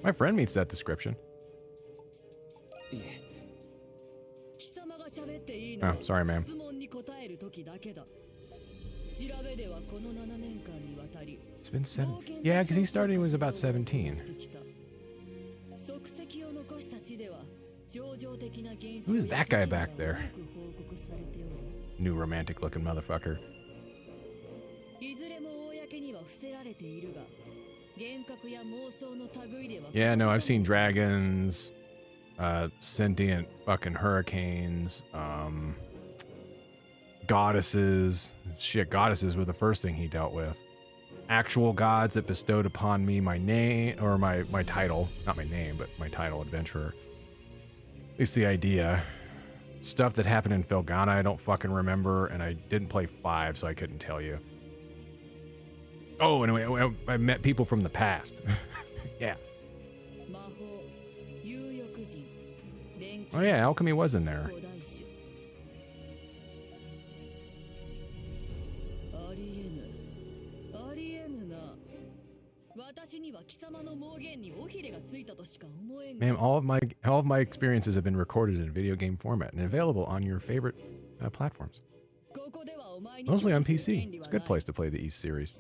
My friend meets that description. Oh, sorry, ma'am. It's been 7. Yeah, because he started when he was about 17. Who's that guy back there? New romantic looking motherfucker. Yeah, no, I've seen dragons, sentient fucking hurricanes, goddesses. Shit, goddesses were the first thing he dealt with. Actual gods that bestowed upon me my name, or my title. Not my name, but my title, adventurer. At least the idea. Stuff that happened in Felghana I don't fucking remember, and I didn't play 5, so I couldn't tell you. Oh, anyway, I met people from the past. Yeah. Oh yeah, alchemy was in there. Ma'am, all of my experiences have been recorded in video game format and available on your favorite platforms. Mostly on PC. It's a good place to play the East series.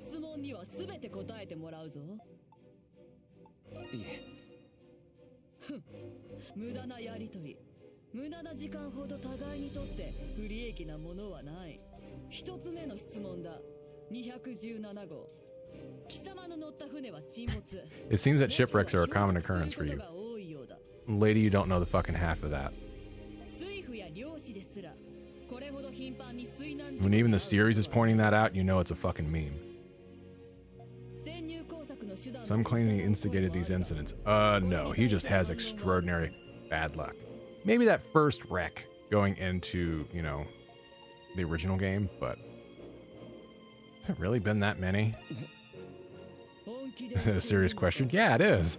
It seems that shipwrecks are a common occurrence for you. Lady, you don't know the fucking half of that. When even the series is pointing that out, you know it's a fucking meme. Some claim he instigated these incidents. No, he just has extraordinary bad luck. Maybe that first wreck going into, you know, the original game, but has it really been that many? Is it a serious question? Yeah, it is.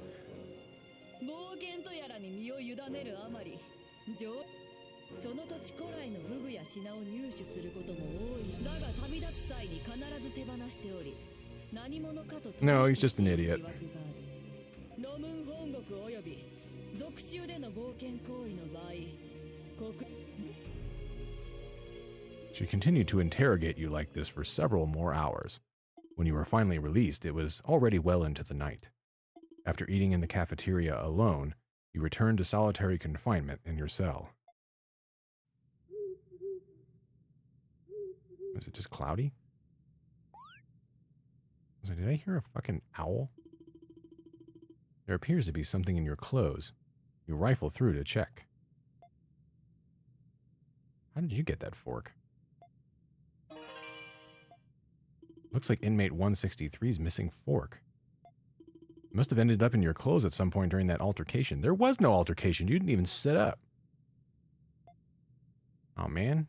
No, he's just an idiot. She continued to interrogate you like this for several more hours. When you were finally released, it was already well into the night. After eating in the cafeteria alone, you returned to solitary confinement in your cell. Is it just cloudy? I was like, did I hear a fucking owl? There appears to be something in your clothes. You rifle through to check. How did you get that fork? Looks like inmate 163's missing fork. It must have ended up in your clothes at some point during that altercation. There was no altercation. You didn't even sit up. Oh, man.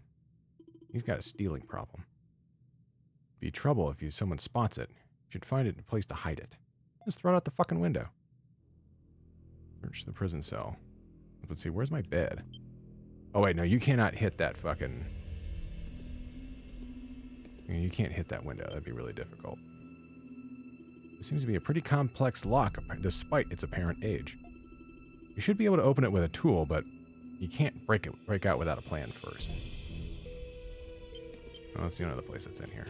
He's got a stealing problem. Be trouble if someone spots it. You should find it a place to hide it. Just throw it out the fucking window. Search the prison cell. Let's see, where's my bed? Oh, wait, no, you cannot hit that fucking... You can't hit that window. That'd be really difficult. It seems to be a pretty complex lock despite its apparent age. You should be able to open it with a tool, but you can't break out without a plan first. Oh, that's the only other place that's in here.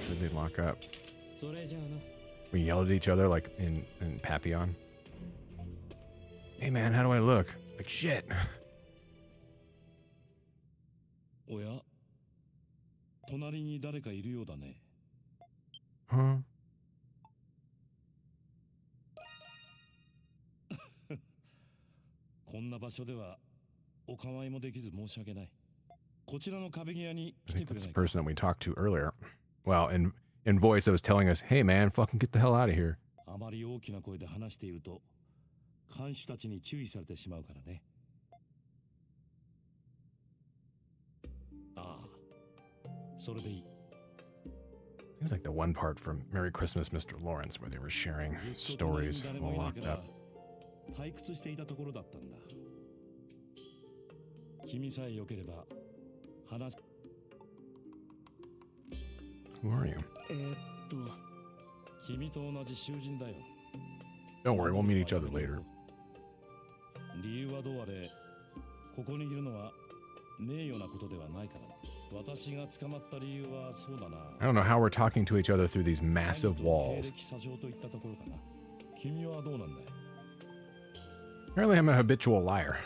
Did they lock up? We yelled at each other like in Papillon. Hey man, how do I look? Like shit. Huh? I think that's the person that we talked to earlier. Well, in voice that was telling us, hey man, fucking get the hell out of here. Seems like the one part from Merry Christmas, Mr. Lawrence, where they were sharing stories while locked up. Who are you? Don't worry, we'll meet each other later. I don't know how we're talking to each other through these massive walls. Apparently I'm a habitual liar.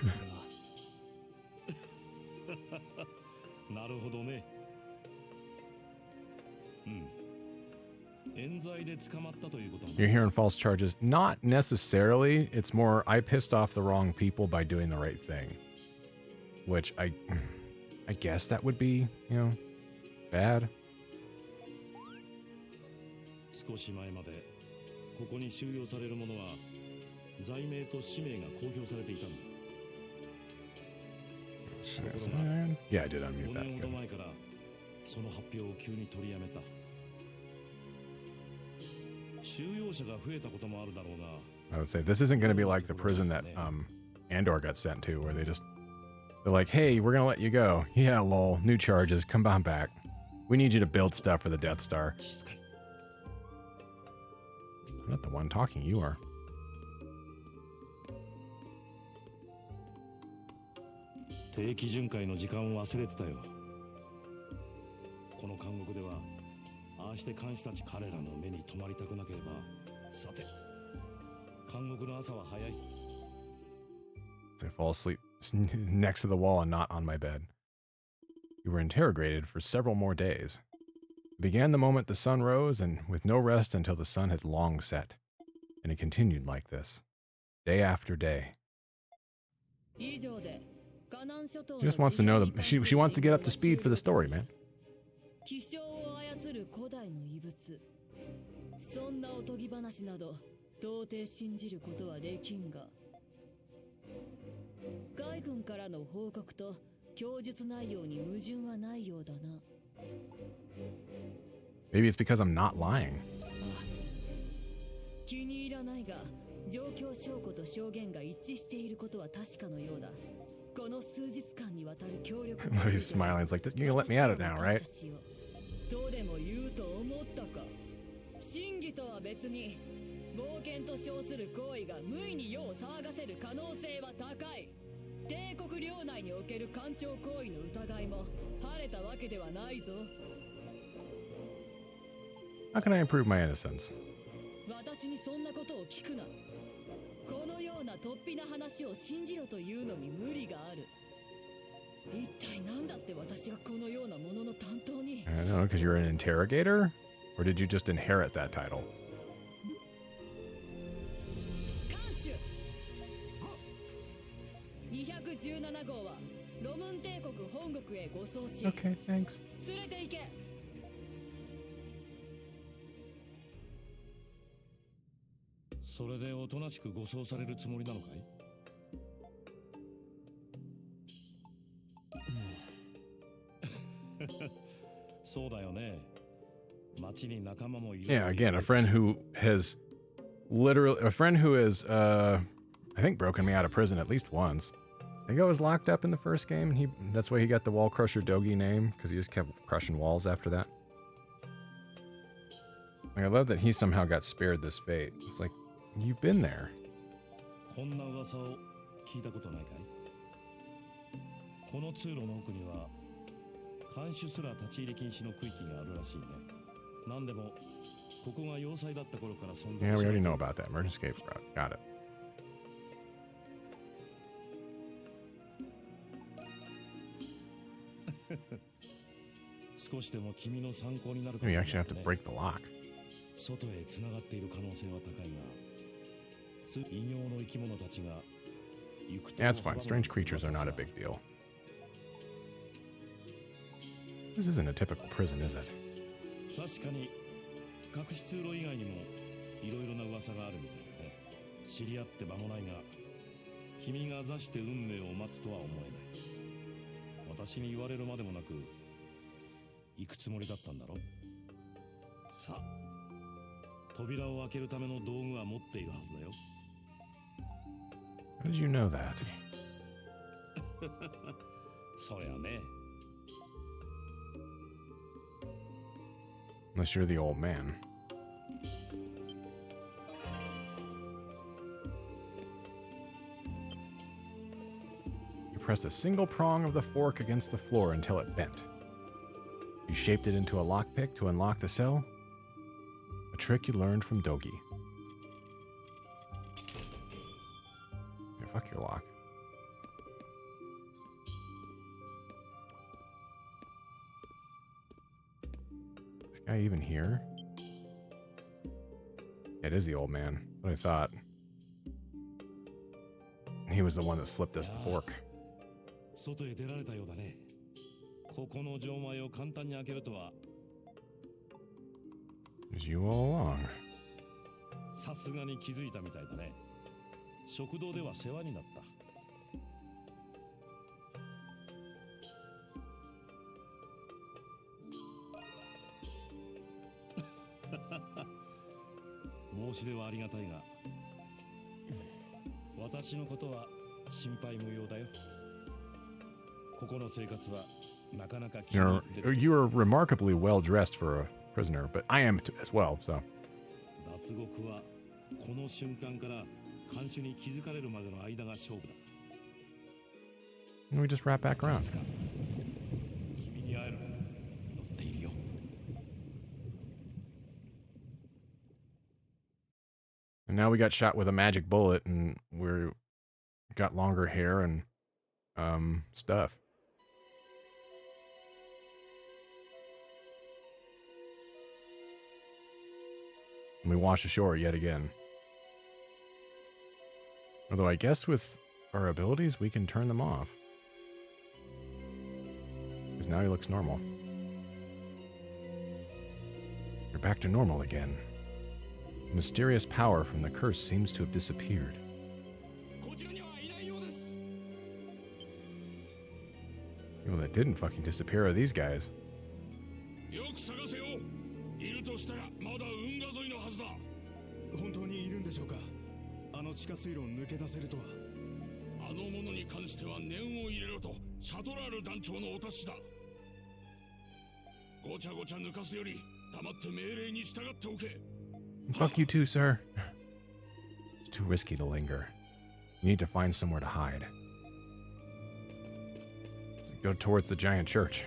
You're hearing false charges? Not necessarily. It's more, I pissed off the wrong people by doing the right thing. Which I guess that would be, you know, bad. Yeah, I did unmute that. Good. I would say this isn't going to be like the prison that Andor got sent to, where they're like, hey, we're going to let you go. Yeah, lol, new charges, come on back. We need you to build stuff for the Death Star. I'm not the one talking, you are. They fall asleep next to the wall and not on my bed. You were interrogated for several more days. It began the moment the sun rose, and with no rest until the sun had long set. And it continued like this, day after day. She just wants to know she wants to get up to speed for the story, man. Maybe it's because I'm not lying. He's smiling. It's like, you're gonna let me out of it now, right? How can I improve my innocence? I don't know, because you're an interrogator? Or did you just inherit that title? Okay, thanks. Yeah, again, a friend who has I think broken me out of prison at least once. I think I was locked up in the first game, and that's why he got the Wall Crusher Dogi name, because he just kept crushing walls after that. Like, I love that he somehow got spared this fate. It's like, you've been there. こんな噂を聞いたことないかい？この通路の奥には看守すら立ち入り禁止の区域があるらしいね。なんでもここが要塞だった頃から存在 Yeah, we already know about that. Emergency escape route. Got it. 少しでも君の参考になるか Maybe も you actually have to break the lock. 外へ繋がっている可能性は高いが、異形の生き物たちが Yeah, that's fine. Strange creatures are not a big deal. This isn't a typical prison, is it? 確かに隠し通路以外にもいろいろな噂があるみたいだね。知り合って間もないが、君が座して運命を待つとは思えない。私に言われるまでもなく行くつもりだったんだろ。さあ、扉を開けるための道具は持っているはずだよ。How did you know that? そりゃね。Unless you're the old man. You pressed a single prong of the fork against the floor until it bent. You shaped it into a lockpick to unlock the cell. A trick you learned from Dogi. Yeah, fuck your lock. Is this guy even here? It is the old man. That's what I thought. He was the one that slipped us the fork. 外へ出られたようだね。ここの錠前を簡単に開けるとは。It was you all along. さすがに気づいたみたいだね。食堂では世話になった。申し出はありがたいが、私のことは心配無用だよ。ここの生活はなかなか気に入ってる。You are remarkably well dressed for a prisoner, but I am as well, so. 脱獄はこの瞬間から看守に気づかれるまでの間が勝負だ。We just wrap back around. 君に会える。乗っているよ。And now we got shot with a magic bullet, and we're got longer hair and stuff. And we wash ashore yet again. Although I guess with our abilities, we can turn them off. Because now he looks normal. You're back to normal again. The mysterious power from the curse seems to have disappeared. People that didn't fucking disappear are these guys. よく探せよ。いるとしたらまだ運河沿いのはずだ。本当にいるんでしょうか。あの地下水路を抜け出せるとは。あの者に関しては念を入れろとシャトラール団長のお達しだ。ごちゃごちゃ抜かすより黙って命令に従っておけ。Fuck you too, sir. It's too risky to linger. You need to find somewhere to hide. Go towards the giant church.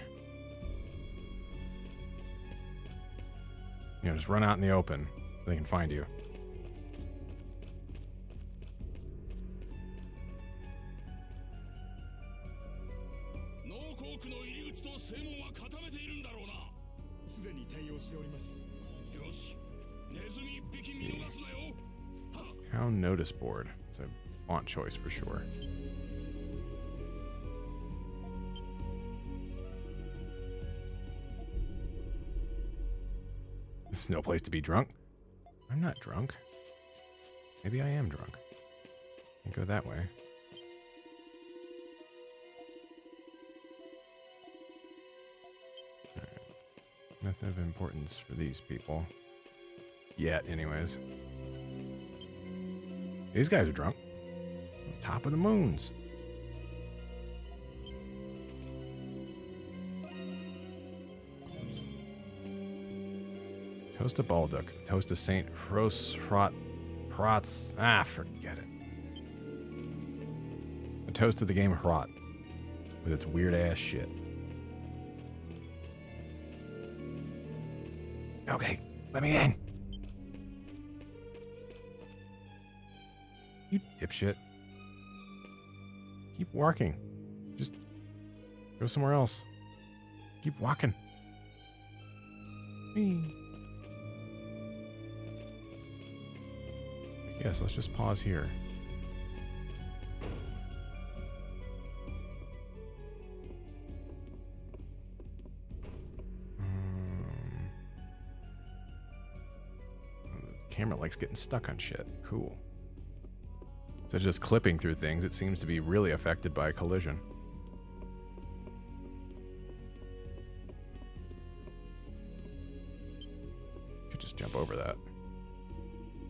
You know, just run out in the open so they can find you. Town notice board. It's a font choice for sure. This is no place to be drunk. I'm not drunk. Maybe I am drunk. Can't go that way. Nothing of importance for these people. Yet, anyways. These guys are drunk. Top of the moons. Oops. Toast to Balduck. Toast to Saint Hrotz. Ah, forget it. A toast to the game Hrot. With its weird ass shit. Okay, let me in. You dipshit. Keep walking. Just go somewhere else. Keep walking. Yes, let's just pause here. The camera likes getting stuck on shit. Cool. Instead of just clipping through things, it seems to be really affected by collision. Could just jump over that.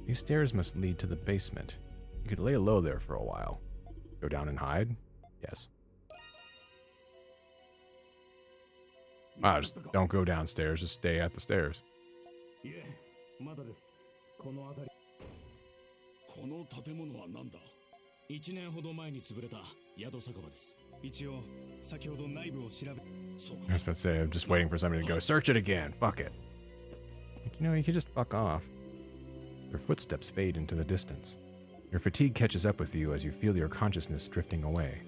These stairs must lead to the basement. You could lay low there for a while. Go down and hide? Yes. Ah, just don't go downstairs, just stay at the stairs. この建物は何だ？1年ほど前に潰れた宿酒場です。一応先ほど内部を調べ。I was about to say, I'm just waiting for somebody to go, search it again, fuck it. Like, you know, you could just fuck off. Your footsteps fade into the distance. Your fatigue catches up with you as you feel your consciousness drifting away.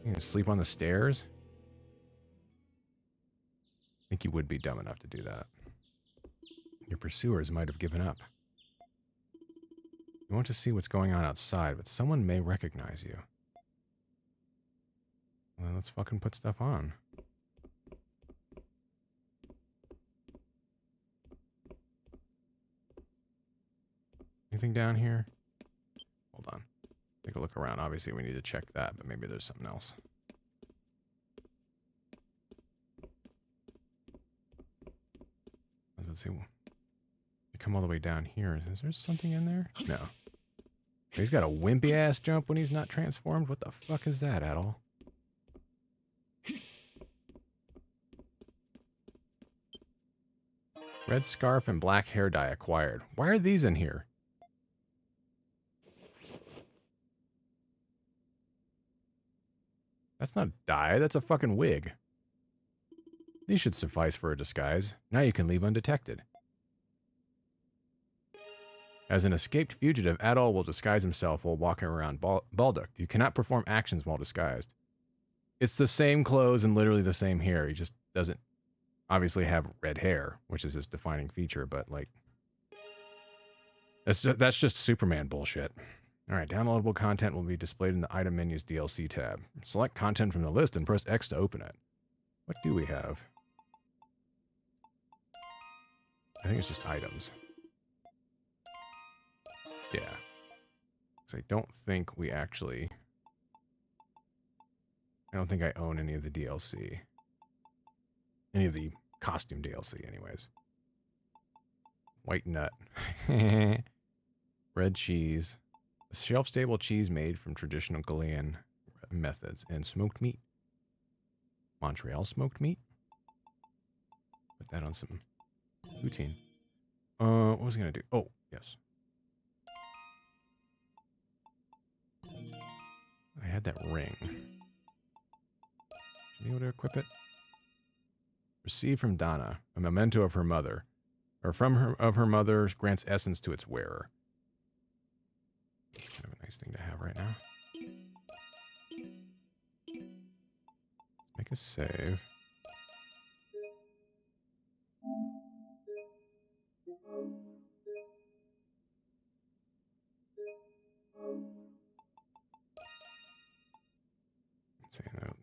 You can sleep on the stairs? I think you would be dumb enough to do that. Your pursuers might have given up. You want to see what's going on outside, but someone may recognize you. Well, let's fucking put stuff on. Anything down here? Hold on. Take a look around. Obviously, we need to check that, but maybe there's something else. Let's see. You come all the way down here. Is there something in there? No. He's got a wimpy ass jump when he's not transformed. What the fuck is that, Adol? Red scarf and black hair dye acquired. Why are these in here? That's not dye, that's a fucking wig. These should suffice for a disguise. Now you can leave undetected. As an escaped fugitive, Adol will disguise himself while walking around Balduck. You cannot perform actions while disguised. It's the same clothes and literally the same hair. He just doesn't obviously have red hair, which is his defining feature, but like... That's just Superman bullshit. Alright, downloadable content will be displayed in the item menu's DLC tab. Select content from the list and press X to open it. What do we have? I think it's just items. Yeah. Because I don't think we actually... I don't think I own any of the DLC. Any of the costume DLC, anyways. White nut. Red cheese. A shelf-stable cheese made from traditional Ghanaian methods. And smoked meat. Montreal smoked meat. Put that on some poutine. What was I going to do? Oh, yes. I had that ring. Should be able to equip it. Received from Donna, a memento of her mother. Or from her mother grants essence to its wearer. It's kind of a nice thing to have right now. Let's make a save.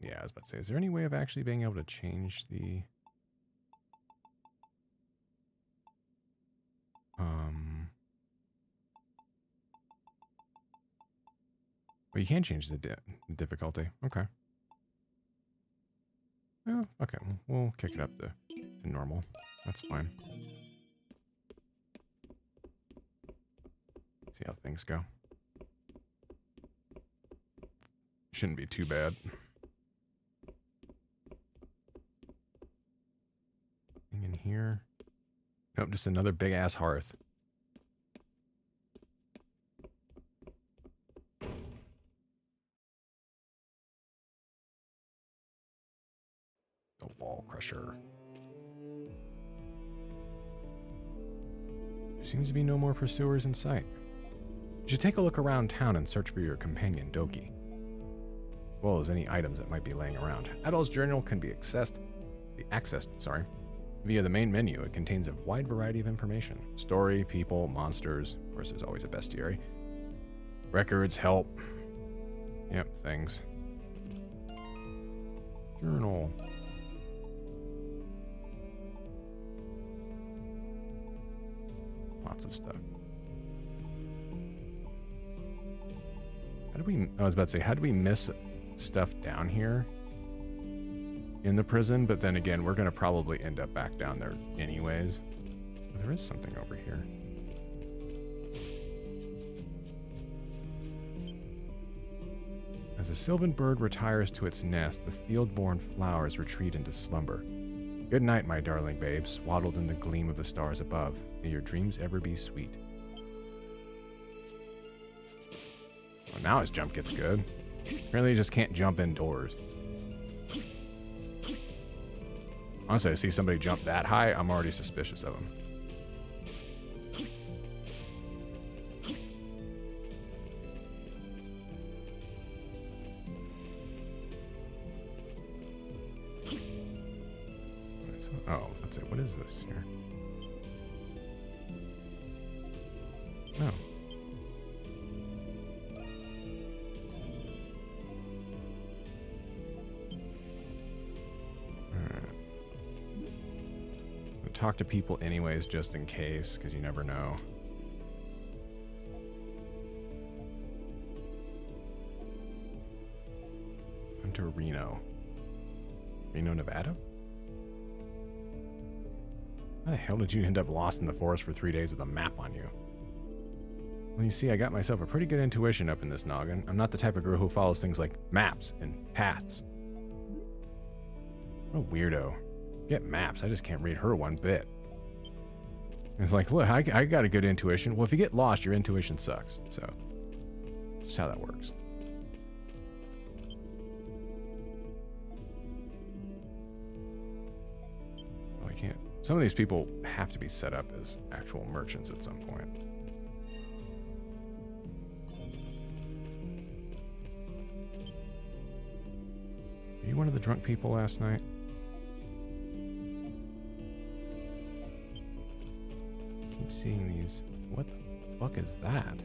Yeah, I was about to say, is there any way of actually being able to change the... Well, you can change the difficulty. Okay. Oh, okay. We'll kick it up to normal. That's fine. See how things go. Shouldn't be too bad. Anything in here? Nope, just another big ass hearth. The wall crusher. There seems to be no more pursuers in sight. You should take a look around town and search for your companion, Doki, as well as any items that might be laying around. Adol's journal can be accessed via the main menu. It contains a wide variety of information. Story, people, monsters. Of course, there's always a bestiary. Records, help. Yep, things. Journal. Lots of stuff. How did we... I was about to say, how did we miss stuff down here in the prison? But then again, we're going to probably end up back down there anyways. But there is something over here. As a sylvan bird retires to its nest, the field-born flowers retreat into slumber. Good night, my darling babe, swaddled in the gleam of the stars above. May your dreams ever be sweet. Well, now his jump gets good. Apparently he just can't jump indoors. Honestly, I see somebody jump that high, I'm already suspicious of him. Oh, that's it. What is this here? No. Alright. I'll talk to people anyways, just in case, because you never know. Hunter Reno. Reno, Nevada? How the hell did you end up lost in the forest for 3 days with a map on you? Well, you see, I got myself a pretty good intuition up in this noggin. I'm not the type of girl who follows things like maps and paths. What a weirdo. Get maps, I just can't read her one bit. It's like, look, I got a good intuition. Well, if you get lost, your intuition sucks. So, just how that works. Oh, I can't. Some of these people have to be set up as actual merchants at some point. Are you one of the drunk people last night? I keep seeing these. What the fuck is that?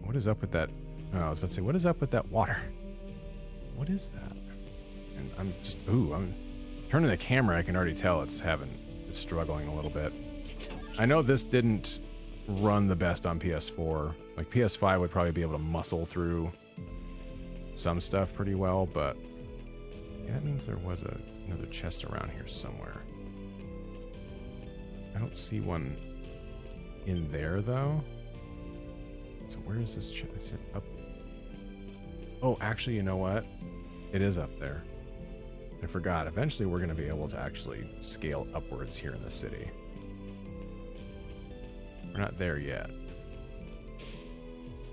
What is up with that? Oh, I was about to say, what is up with that water? What is that? And I'm just, I'm turning the camera. I can already tell it's struggling a little bit. I know this didn't run the best on PS4. Like PS5 would probably be able to muscle through some stuff pretty well, but yeah, that means there was another chest around here somewhere. I don't see one in there though. So where is this chest? Is it up? Oh, actually, you know what? It is up there. I forgot. Eventually, we're going to be able to actually scale upwards here in the city. We're not there yet.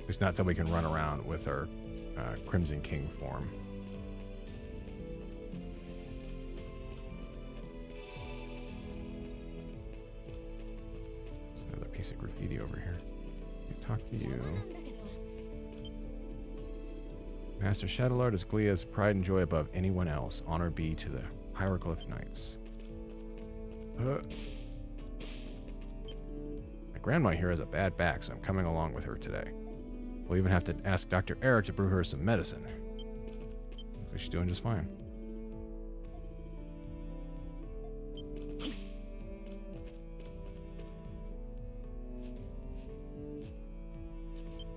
It's not until we can run around with our Crimson King form. There's another piece of graffiti over here. Can't talk to you. Master Shadowlord is Glea's pride and joy above anyone else. Honor be to the Hieroglyph Knights. My grandma here has a bad back, so I'm coming along with her today. We'll even have to ask Dr. Eric to brew her some medicine. Hopefully she's doing just fine.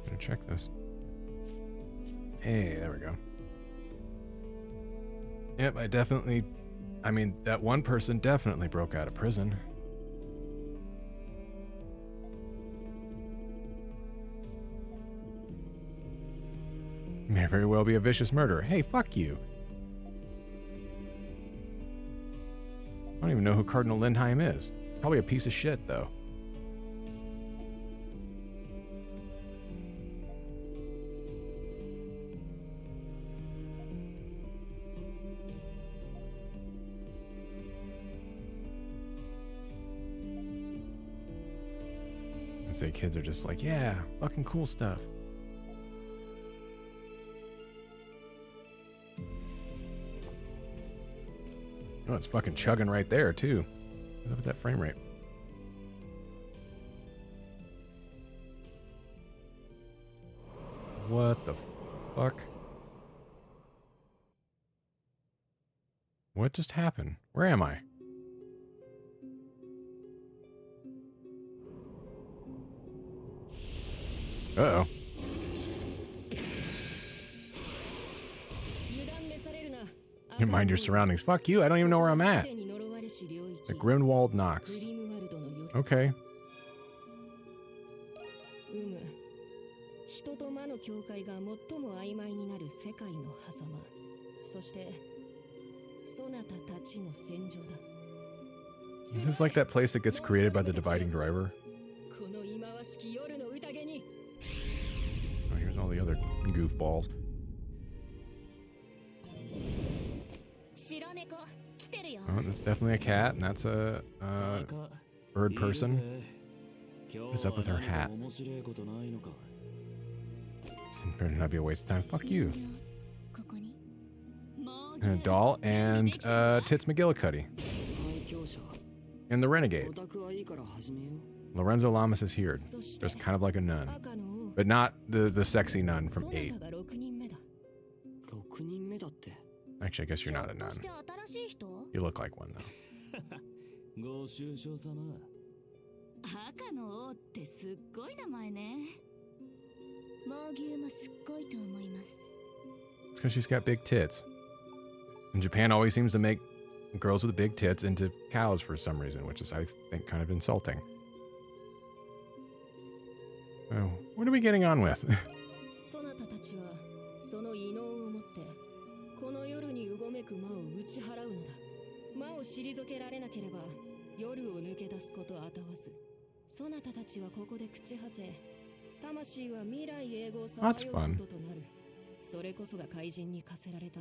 Gonna check this. Hey, there we go. Yep, I definitely I mean, that one person definitely broke out of prison. May very well be a vicious murderer. Hey, fuck you. I don't even know who Cardinal Lindheim is. Probably a piece of shit, though. I say kids are just like, yeah, fucking cool stuff. Oh, it's fucking chugging right there, too. What's up with that frame rate? What the fuck? What just happened? Where am I? Uh-oh. You mind your surroundings. Fuck you, I don't even know where I'm at. The Grimwald Knox. Okay. 人と魔の境界が最も曖昧になる世界の狭間。そして、そなたたちの戦場だ。 Is this like that place that gets created by the dividing driver? この忌まわしき夜の宴に。 Oh, here's all the other goofballs. Oh, that's definitely a cat, and that's a bird person. What's up with her hat? This better not be a waste of time. Fuck you. And a doll and Tits McGillicuddy. And the Renegade. Lorenzo Lamas is here. Just kind of like a nun. But not the sexy nun from 8. Actually, I guess you're not a nun. You look like one, though. 赤の王ってすっごい名前ね。猛牛もすっごいと思います。 It's because she's got big tits. And Japan always seems to make girls with big tits into cows for some reason, which is, I think, kind of insulting. Oh, what are we getting on with? そなたたちはその異能をもってこの夜にうごめく魔を打ち払うのだ。魔を退けられなければ夜を抜け出すことあたわず。そなたたちはここで朽ち果て、魂は未来永劫さまようこととなる。それこそが怪人に課せられた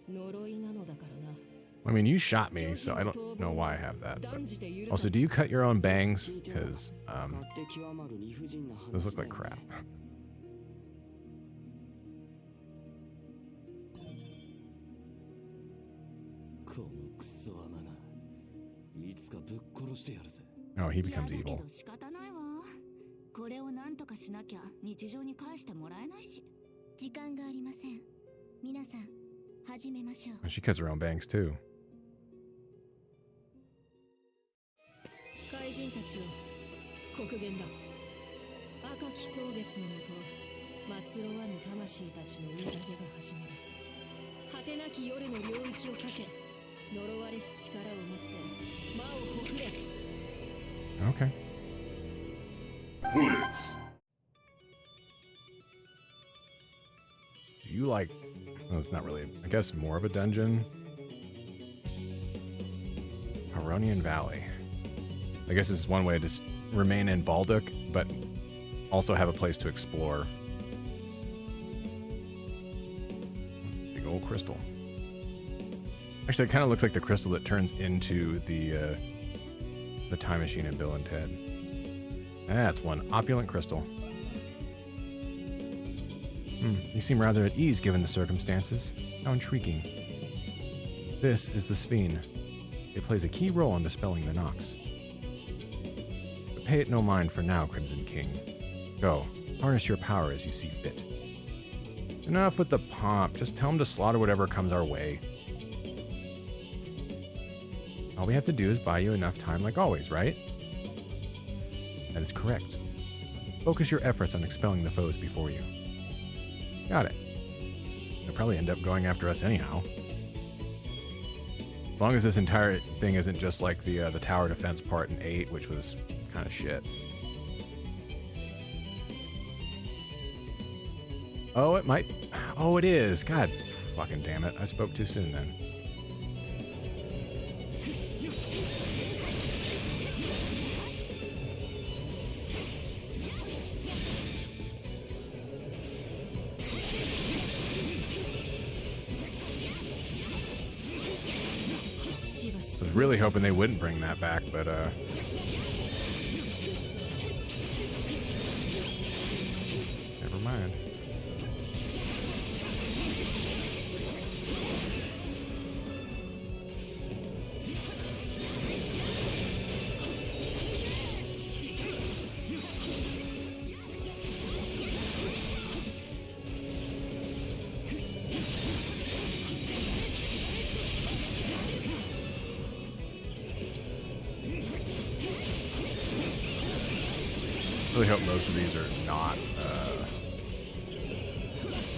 呪いなのだからな。 I mean, you shot me, so I don't know why I have that. But also, do you cut your own bangs? Because those look like crap. Oh, he becomes evil. 仕方ないわ。これをなんとかしなきゃ日常に返してもらえないし。時間がありません。皆さん、始めましょう。 She cuts her own bangs too. 怪人たちよ、黒源だ。赤き蒼月のもと、祭ろわぬ魂たちの宴が始まる。果てなき夜の領域をかけ、呪われし力を持って魔をほふれ。 Okay. Bullets. Do you like... Well, it's not really... I guess more of a dungeon. Haronian Valley. I guess this is one way to just remain in Balduc, but also have a place to explore. Big old crystal. Actually, it kind of looks like the crystal that turns into the time machine in Bill and Ted. That's one opulent crystal. You seem rather at ease given the circumstances. How intriguing. This is the Speen. It plays a key role in dispelling the Nox. But pay it no mind for now, Crimson King. Go, harness your power as you see fit. Enough with the pomp. Just tell him to slaughter whatever comes our way. All we have to do is buy you enough time like always, right? That is correct. Focus your efforts on expelling the foes before you. Got it. They'll probably end up going after us anyhow. As long as this entire thing isn't just like the tower defense part in 8, which was kind of shit. Oh, it might. Oh, it is. God fucking damn it. I spoke too soon then. I was really hoping they wouldn't bring that back, but never mind. I really hope most of these are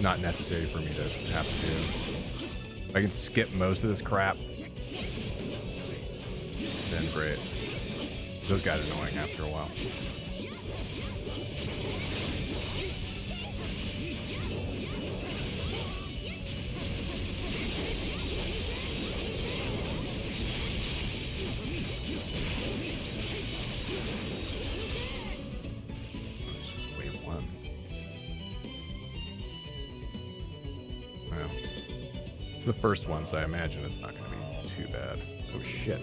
not necessary for me to have to do. If I can skip most of this crap, then great. Those got annoying after a while. The first one, so I imagine it's not going to be too bad. Oh shit.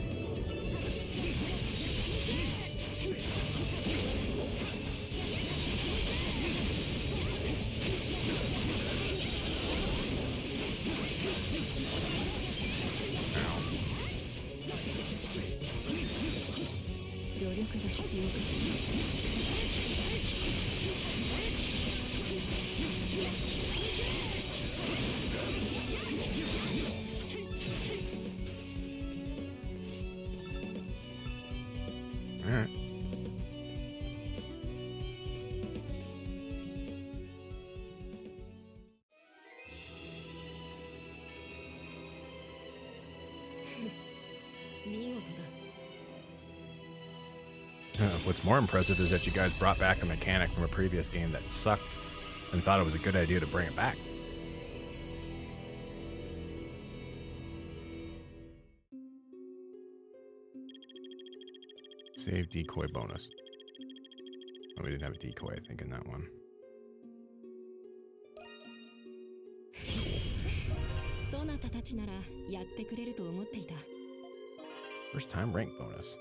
Alright. What's more impressive is that you guys brought back a mechanic from a previous game that sucked and thought it was a good idea to bring it back. Save decoy bonus. Oh, we didn't have a decoy, I think, in that one. First time rank bonus.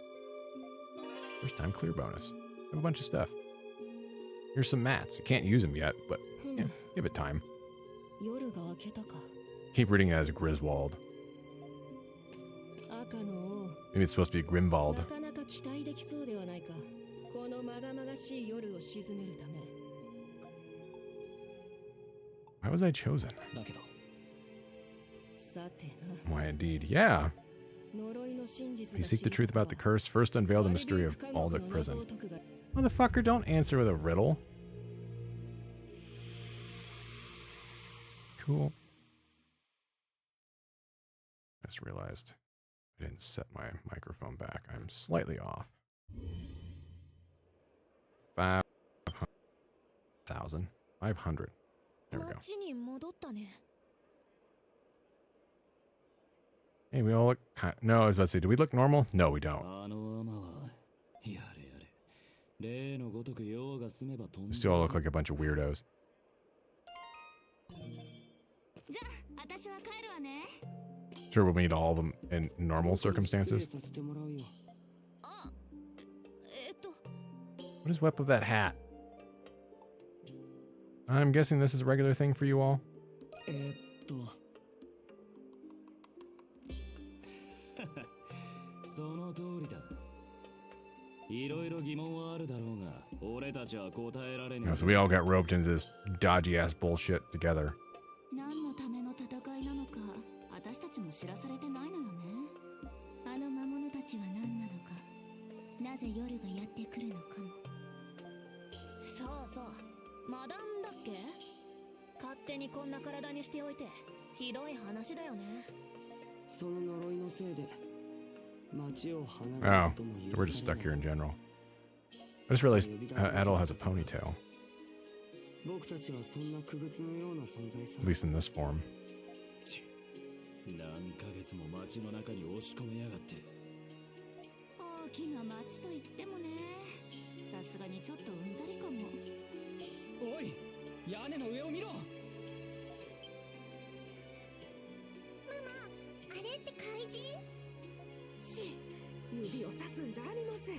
First time clear bonus. I have a bunch of stuff. Here's some mats. You can't use them yet, but yeah, give it time. Keep reading it as Griswold. Maybe it's supposed to be Grimwald. Why was I chosen? Why indeed, yeah. You seek the truth about the curse, first unveil the mystery of Baldic prison. Motherfucker, don't answer with a riddle. Cool. I just realized I didn't set my microphone back. I'm slightly off. 500,000. 500. There we go. Hey, we all look kind of, no, I was about to say, do we look normal? No, we don't. We still all look like a bunch of weirdos. Sure, we'll meet all of them in normal circumstances. What is up with that hat? I'm guessing this is a regular thing for you all. So we all got roped into this dodgy ass bullshit together. Oh, so we're just stuck here in general. I just realized Adol has a ponytail. At least in this form. 何ヶ月も街の中に押し込めやがって。大きな町と言ってもね、さすがにちょっとうんざりかも。おい、屋根の上を見ろ。ママ、あれって怪人？指をさすんじゃありません。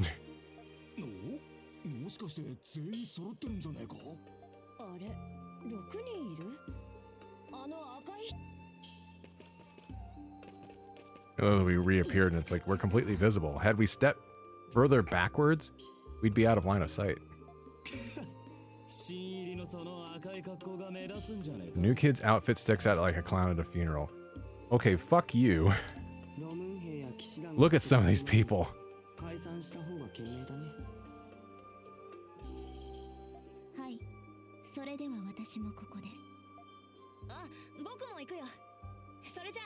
もしかして全員揃ってるんじゃねえか？あれ、6人いる？あの赤い。 Oh, we reappeared and it's like we're completely visible. Had we stepped further backwards, we'd be out of line of sight. The new kid's outfit sticks out like a clown at a funeral. Okay, fuck you. Look at some of these people. はい、それでは私もここで。あ、僕も行くよ。それじゃ。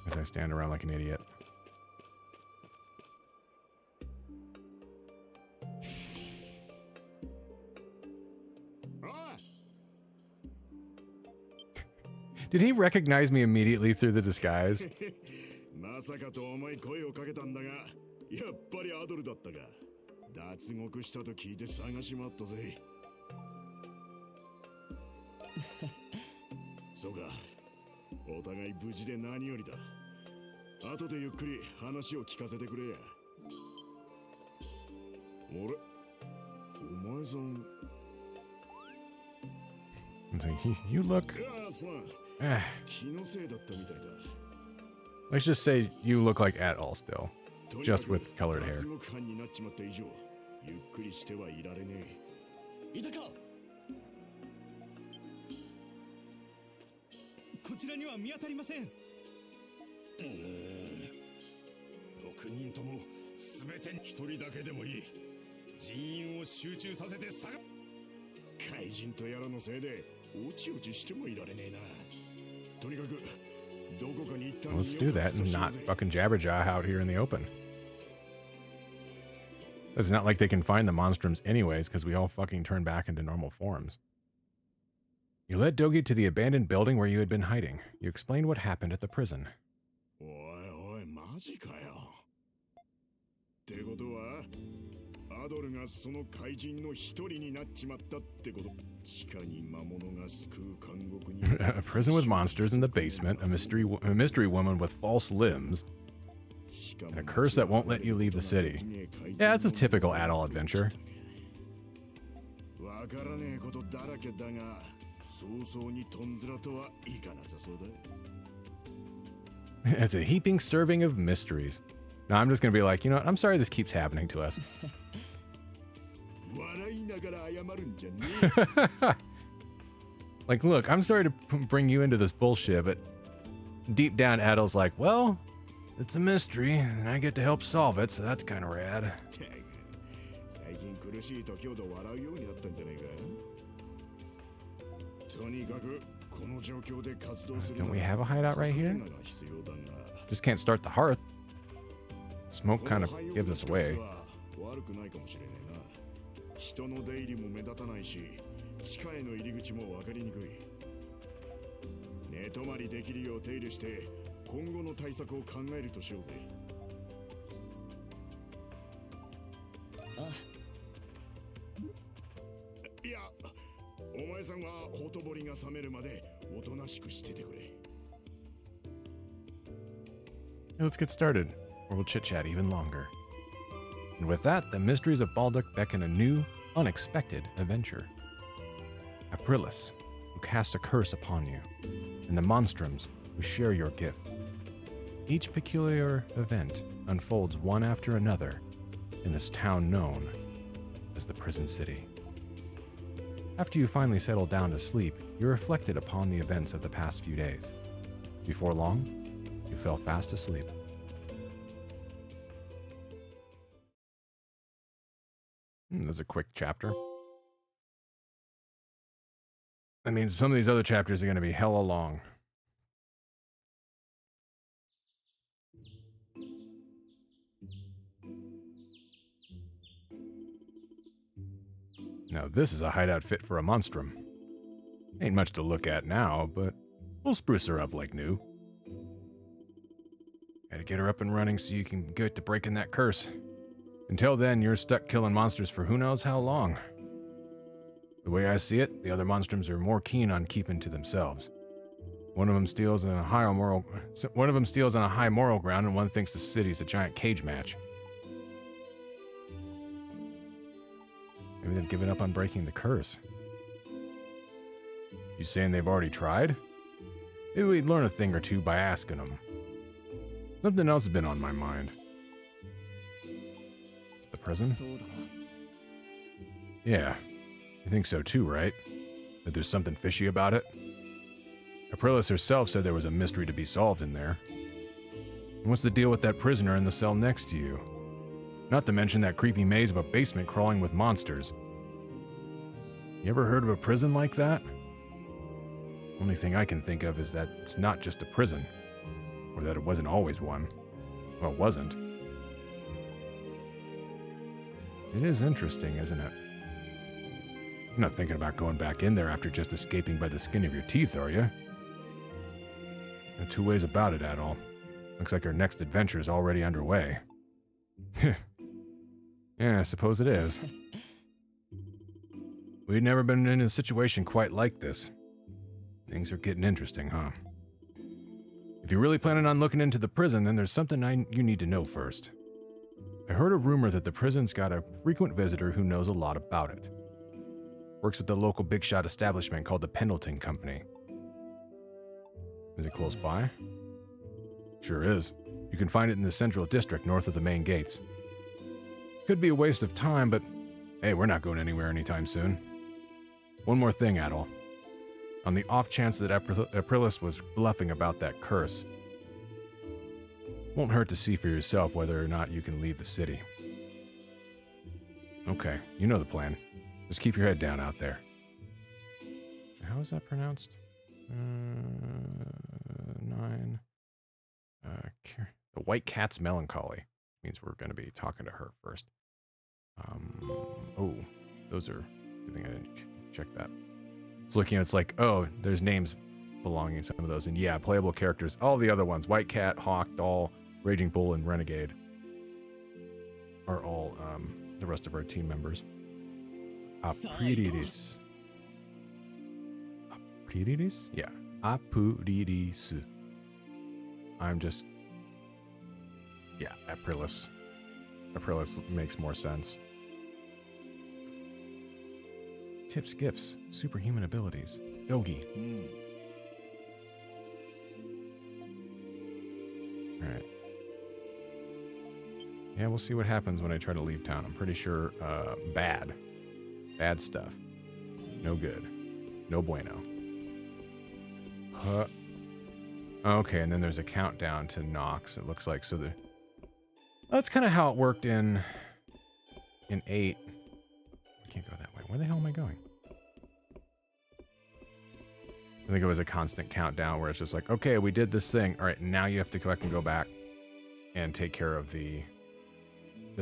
As I stand around like an idiot. Did he recognize me immediately through the disguise? まさかと思い声をかけたんだが、やっぱりアドルだったか。脱獄したと聞いて探し回ったぜ。そうか。お互い無事で何よりだ。後でゆっくり話を聞かせてくれ。あれ、お前さん。You look. 気のせいだったみたいだ。 Let's just say you look like Adol still, just with colored hair. 脱獄犯になっちまった以上、ゆっくりしてはいられねえ。いたか。こちらには見当たりません。6人とも全て1人だけでもいい。人員を集中させて探。怪人とやらのせいでおちおちしてもいられねえな。とにかくどこかに一旦。Let's do that and not fucking jabberjaw out here in the open. It's not like they can find the monstrums anyways, because we all fucking turn back into normal forms. You led Dogi to the abandoned building where you had been hiding. You explained what happened at the prison. おいおい、マジかよ。ってことは、アドルがその怪人の一人になっちまったってこと。地下に魔物が救う監獄に。A prison with monsters in the basement, a mystery woman with false limbs, and a curse that won't let you leave the city. Yeah, it's a typical Adol adventure. わからねえことだらけだが、早々にとんずらとはいかなさそうだ。 It's a heaping serving of mysteries. Now I'm just gonna be like, you know what? I'm sorry this keeps happening to us. Like, look, I'm sorry to bring you into this bullshit, but deep down, Adol's like, well, it's a mystery, and I get to help solve it, so that's kind of rad. Don't we have a hideout right here? Just can't start the hearth. Smoke kind of gives us away. Let's get started, or we'll chit-chat even longer. And with that, the mysteries of Balduc beckon a new, unexpected adventure. Aprilis, who cast a curse upon you, and the monstrums who share your gift. Each peculiar event unfolds one after another in this town known as the Prison City. After you finally settle down to sleep, you reflected upon the events of the past few days. Before long, you fell fast asleep. That's a quick chapter. That means some of these other chapters are going to be hella long. Now this is a hideout fit for a monstrum. Ain't much to look at now, but we'll spruce her up like new. Gotta get her up and running so you can get to breaking that curse. Until then, you're stuck killing monsters for who knows how long. The way I see it, the other monstrums are more keen on keeping to themselves. One of them steals on a high moral ground, and one thinks the city's a giant cage match. Maybe they've given up on breaking the curse. You saying they've already tried? Maybe we'd learn a thing or two by asking them. Something else has been on my mind. It's the prison? Yeah. You think so too, right? That there's something fishy about it? Aprilis herself said there was a mystery to be solved in there. And what's the deal with that prisoner in the cell next to you? Not to mention that creepy maze of a basement crawling with monsters. You ever heard of a prison like that? Only thing I can think of is that it's not just a prison. Or that it wasn't always one. Well, it wasn't. It is interesting, isn't it? You're not thinking about going back in there after just escaping by the skin of your teeth, are you? There are two ways about it, Adol. Looks like our next adventure is already underway. Yeah, I suppose it is. We've never been in a situation quite like this. Things are getting interesting, huh? If you're really planning on looking into the prison, then there's something you need to know first. I heard a rumor that the prison's got a frequent visitor who knows a lot about it. Works with the local big shot establishment called the Pendleton Company. Is it close by? Sure is. You can find it in the central district north of the main gates. Could be a waste of time, but hey, we're not going anywhere anytime soon. One more thing, Adol. On the off chance that Aprilis was bluffing about that curse, won't hurt to see for yourself whether or not you can leave the city. Okay, you know the plan. Just keep your head down out there. How is that pronounced? 9. The White Cat's Melancholy. Means we're going to be talking to her first. Oh, those are... I think I didn't check that. It's looking at it's like, oh, there's names belonging to some of those. And yeah, playable characters. All the other ones, White Cat, Hawk, Doll, Raging Bull, and Renegade, are all the rest of our team members. Apuridis. Apuridis? Yeah. Apuridis. I'm just... Yeah, Aprilis. Aprilis makes more sense. Tips, gifts, superhuman abilities. Yogi. Alright. Yeah, we'll see what happens when I try to leave town. I'm pretty sure, bad. Bad stuff. No good. No bueno. Okay, and then there's a countdown to Nox, it looks like. So that's kind of how it worked in 8. I can't go that way. Where the hell am I going? I think it was a constant countdown where it's just like, okay, we did this thing. All right, now you have to go back and go back and take care of the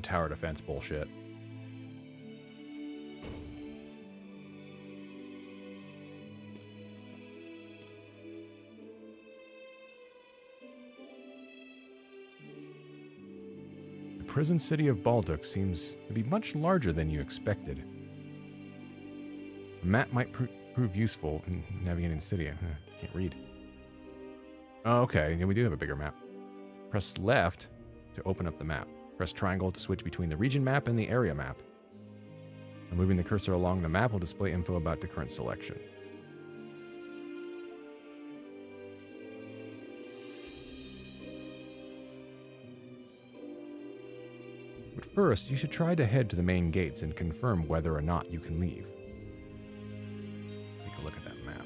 tower defense bullshit. The prison city of Balduc seems to be much larger than you expected. A map might prove useful in navigating the city. Can't read. Oh, okay, yeah, we do have a bigger map. Press left to open up the map. Press triangle to switch between the region map and the area map. And moving the cursor along the map will display info about the current selection. But first, you should try to head to the main gates and confirm whether or not you can leave. Take a look at that map.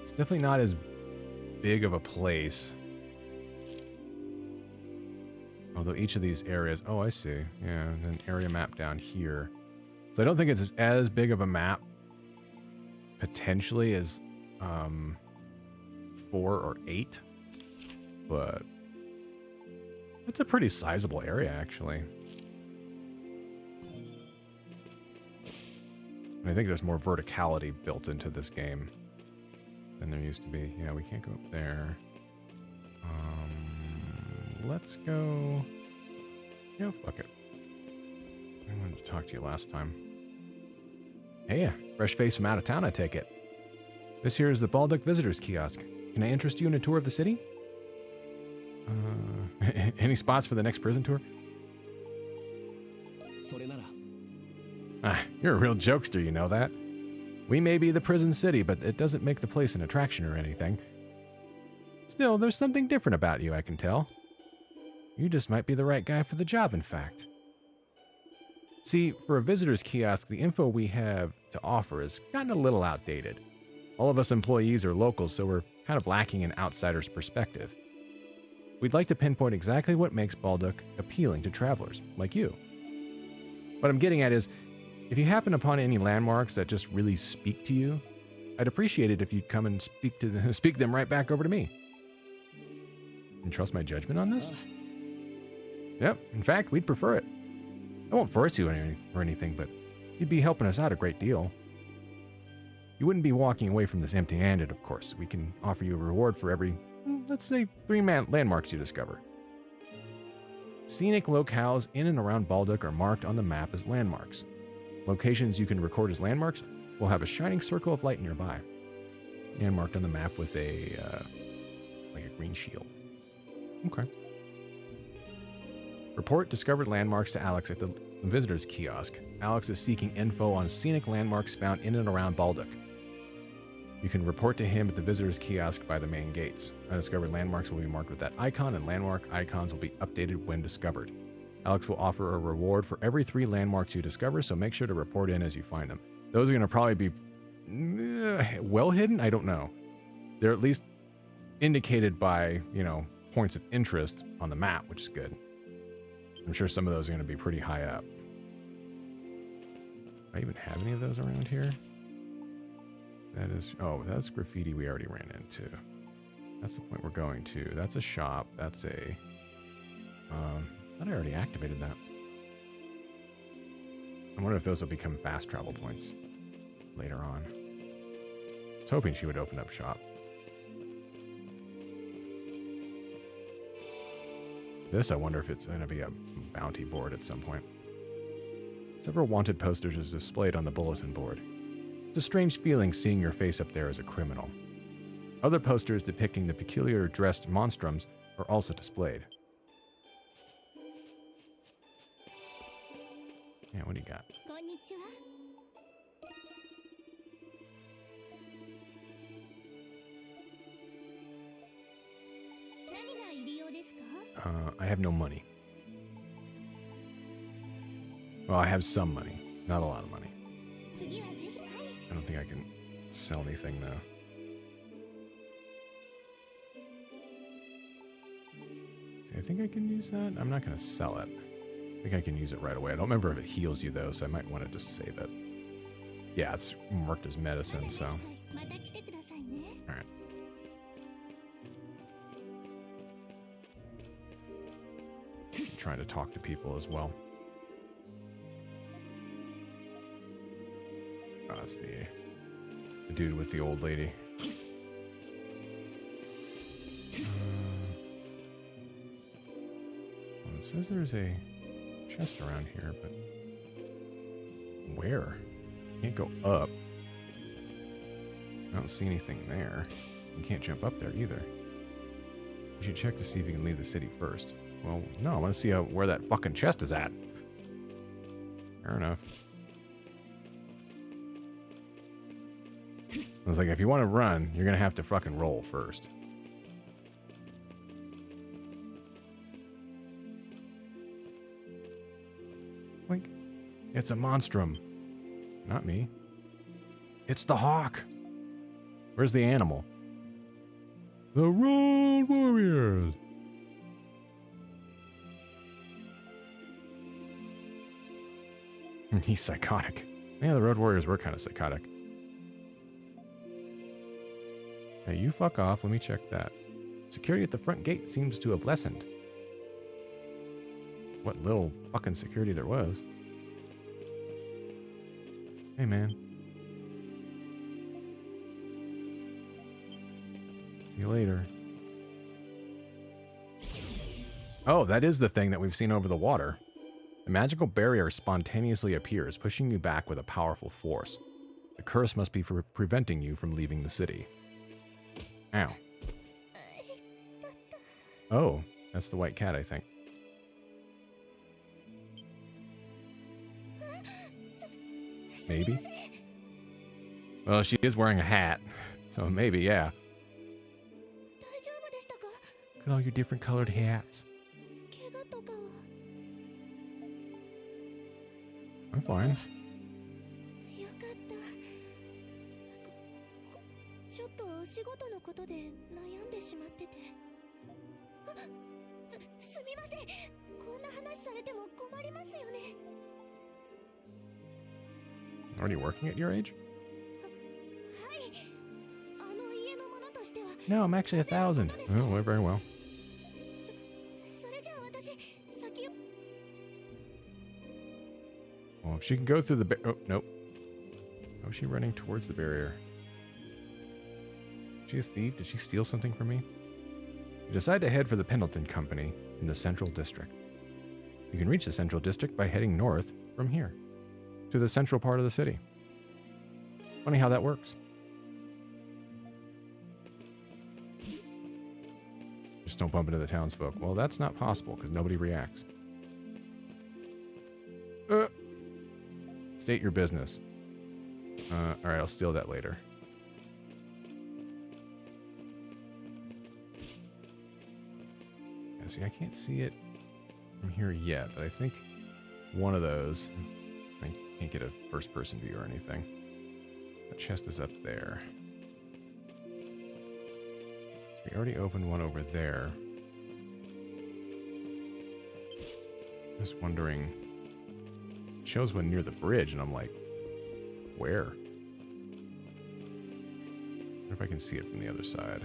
It's definitely not as big of a place. Although each of these areas... Oh, I see. Yeah, and then area map down here. So I don't think it's as big of a map, potentially, as 4 or 8. But it's a pretty sizable area, actually. I think there's more verticality built into this game than there used to be. Yeah, we can't go up there. Let's go... Yeah, fuck it. I wanted to talk to you last time. Hey, fresh face from out of town, I take it. This here is the Baldock Visitors Kiosk. Can I interest you in a tour of the city? Any spots for the next prison tour? You're a real jokester, you know that? We may be the prison city, but it doesn't make the place an attraction or anything. Still, there's something different about you, I can tell. You just might be the right guy for the job, in fact. See, for a visitor's kiosk, the info we have to offer has gotten a little outdated. All of us employees are locals, so we're kind of lacking an outsider's perspective. We'd like to pinpoint exactly what makes Baldock appealing to travelers, like you. What I'm getting at is, if you happen upon any landmarks that just really speak to you, I'd appreciate it if you'd come and speak them right back over to me. And trust my judgment on this? Yep, in fact, we'd prefer it. I won't force you or anything, but you'd be helping us out a great deal. You wouldn't be walking away from this empty-handed, of course. We can offer you a reward for every, let's say, 3 landmarks you discover. Scenic locales in and around Baldock are marked on the map as landmarks. Locations you can record as landmarks will have a shining circle of light nearby, and marked on the map with a like a green shield. Okay. Report discovered landmarks to Alex at the visitor's kiosk. Alex is seeking info on scenic landmarks found in and around Baldock. You can report to him at the visitor's kiosk by the main gates. Undiscovered landmarks will be marked with that icon, and landmark icons will be updated when discovered. Alex will offer a reward for every 3 landmarks you discover, so make sure to report in as you find them. Those are going to probably be well hidden? I don't know. They're at least indicated by, points of interest on the map, which is good. I'm sure some of those are going to be pretty high up. Do I even have any of those around here? That is... Oh, that's graffiti we already ran into. That's the point we're going to. That's a shop. That's a... I thought I already activated that. I wonder if those will become fast travel points later on. I was hoping she would open up shop. This, I wonder if it's going to be a bounty board at some point. Several wanted posters are displayed on the bulletin board. It's a strange feeling seeing your face up there as a criminal. Other posters depicting the peculiar dressed monstrums are also displayed. Yeah, what do you got? I have no money. Well, I have some money. Not a lot of money. I don't think I can sell anything, though. See, I think I can use that. I'm not going to sell it. I think I can use it right away. I don't remember if it heals you, though, so I might want to just save it. Yeah, it's marked as medicine, so... Alright. Trying to talk to people as well. Oh, that's the dude with the old lady. Well, it says there's a chest around here, but where? Can't go up. I don't see anything there. You can't jump up there either. You should check to see if you can leave the city first. Well, no, I want to see where that fucking chest is at. Fair enough. I was like, if you want to run, you're going to have to fucking roll first. Like, it's a monstrum. Not me. It's the hawk. Where's the animal? The Road Warriors. He's psychotic. Yeah, the Road Warriors were kind of psychotic. Hey, you fuck off. Let me check that. Security at the front gate seems to have lessened. What little fucking security there was. Hey, man. See you later. Oh, that is the thing that we've seen over the water. The magical barrier spontaneously appears, pushing you back with a powerful force. The curse must be preventing you from leaving the city. Ow. Oh, that's the white cat, I think. Maybe? Well, she is wearing a hat, so maybe, yeah. Look at all your different colored hats. I'm fine. ちょっとお仕事のことで悩んでしまってて。すみません。こんな話されても困りますよね。Already working at your age? はい。あの家の者としては。No, I'm actually 1,000. Oh, well, very well. それじゃあ私先を。 Well, if she can go through the oh, nope. How is she running towards the barrier? Is she a thief? Did she steal something from me? You decide to head for the Pendleton Company in the Central District. You can reach the Central District by heading north from here to the central part of the city. Funny how that works. Just don't bump into the townsfolk. Well, that's not possible because nobody reacts. State your business. Alright, I'll steal that later. Yeah, see, I can't see it from here yet, but I think one of those... I can't get a first-person view or anything. The chest is up there. We already opened one over there. Just wondering... It shows one near the bridge, and I'm like, where? I wonder if I can see it from the other side.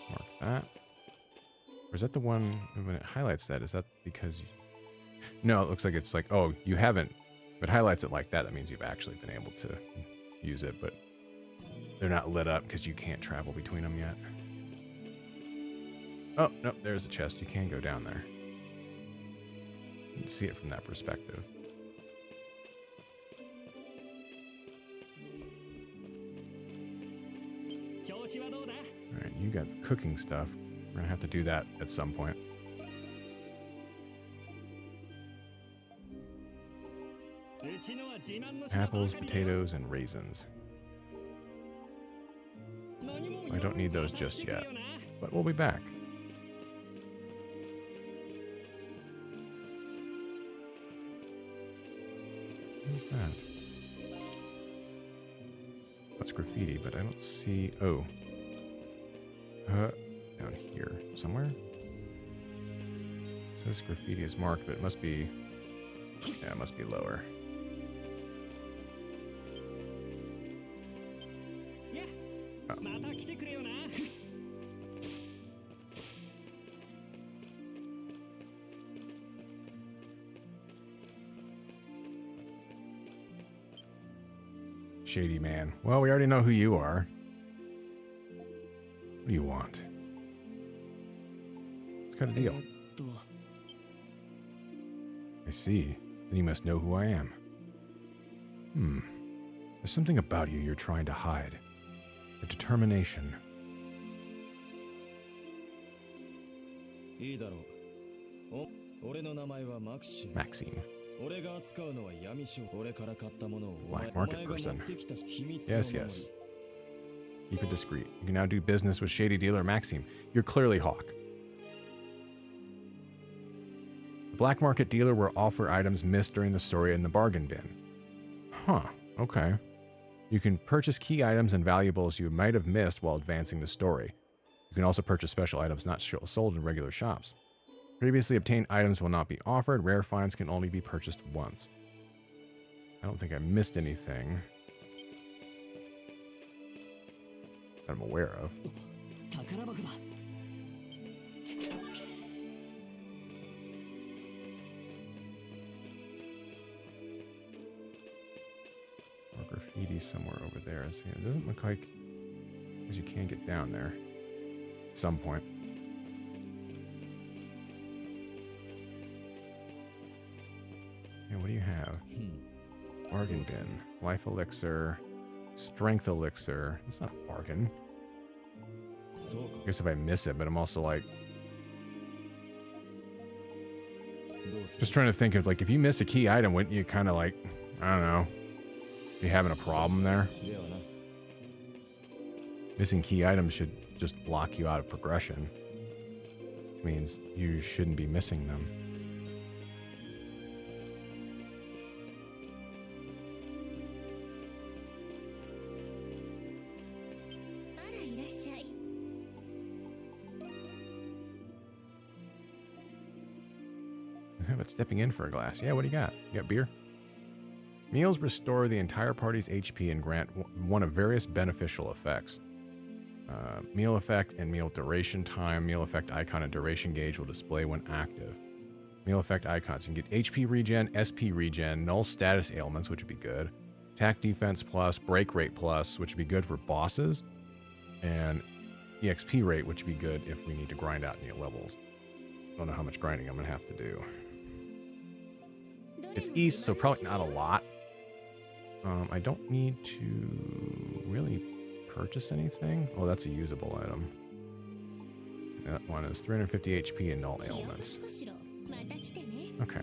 Mark that. Or is that the one, when it highlights that, is that because... No, it looks like it's like, oh, you haven't. If it highlights it like that, that means you've actually been able to use it, but they're not lit up because you can't travel between them yet. Oh, no, there's the chest. You can go down there. You can see it from that perspective. Alright, you got cooking stuff. We're gonna have to do that at some point. Apples, potatoes, and raisins. I don't need those just yet, but we'll be back. What is that? That's graffiti, but I don't see... Oh. Down here. Somewhere? It says graffiti is marked, but it must be... Yeah, it must be lower. Oh. Shady man. Well, we already know who you are. What do you want? What kind of deal? I see. Then you must know who I am. There's something about you you're trying to hide. A determination. Maxime. Black market person. Yes, yes. Keep it discreet. You can now do business with shady dealer Maxime. You're clearly Hawk. The black market dealer will offer items missed during the story in the bargain bin. Huh, okay. You can purchase key items and valuables you might have missed while advancing the story. You can also purchase special items not sold in regular shops. Previously obtained items will not be offered. Rare finds can only be purchased once. I don't think I missed anything that I'm aware of. 宝箱だ。 Or graffiti somewhere over there. See, it doesn't look like because you can get down there at some point. Yeah, what do you have? Bargain bin, life elixir, strength elixir. That's not a bargain. I guess if I miss it, but I'm also like just trying to think of like if you miss a key item, wouldn't you kind of like I don't know. You having a problem there? Missing key items should just block you out of progression. Which means you shouldn't be missing them. How about stepping in for a glass? Yeah, what do you got? You got beer? Meals restore the entire party's HP and grant one of various beneficial effects. Meal effect and meal duration time. Meal effect icon and duration gauge will display when active. Meal effect icons. You can get HP regen, SP regen, null status ailments, which would be good. Attack defense plus, break rate plus, which would be good for bosses. And EXP rate, which would be good if we need to grind out new levels. Don't know how much grinding I'm going to have to do. It's east, so probably not a lot. I don't need to really purchase anything. Oh, that's a usable item. That one is 350 HP and null ailments. Okay.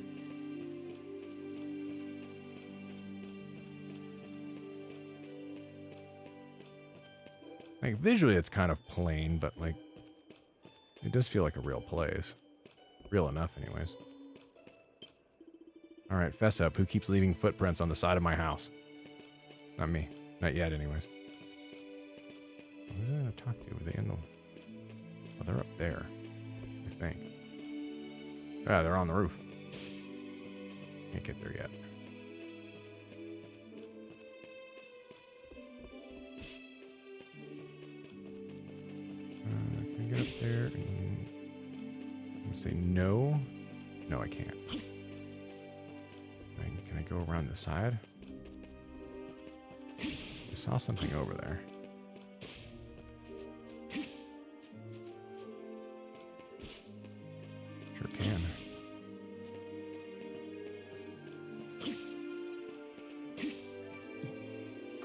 Like, visually it's kind of plain, but like, it does feel like a real place. Real enough, anyways. Alright, fess up. Who keeps leaving footprints on the side of my house? Not me. Not yet, anyways. Who did I have to talk to? Were they in the... Oh, they're up there. I think. Ah, they're on the roof. Can't get there yet. Can I get up there and... I'm gonna say no. No, I can't. Can I go around the side? I saw something over there. Sure can.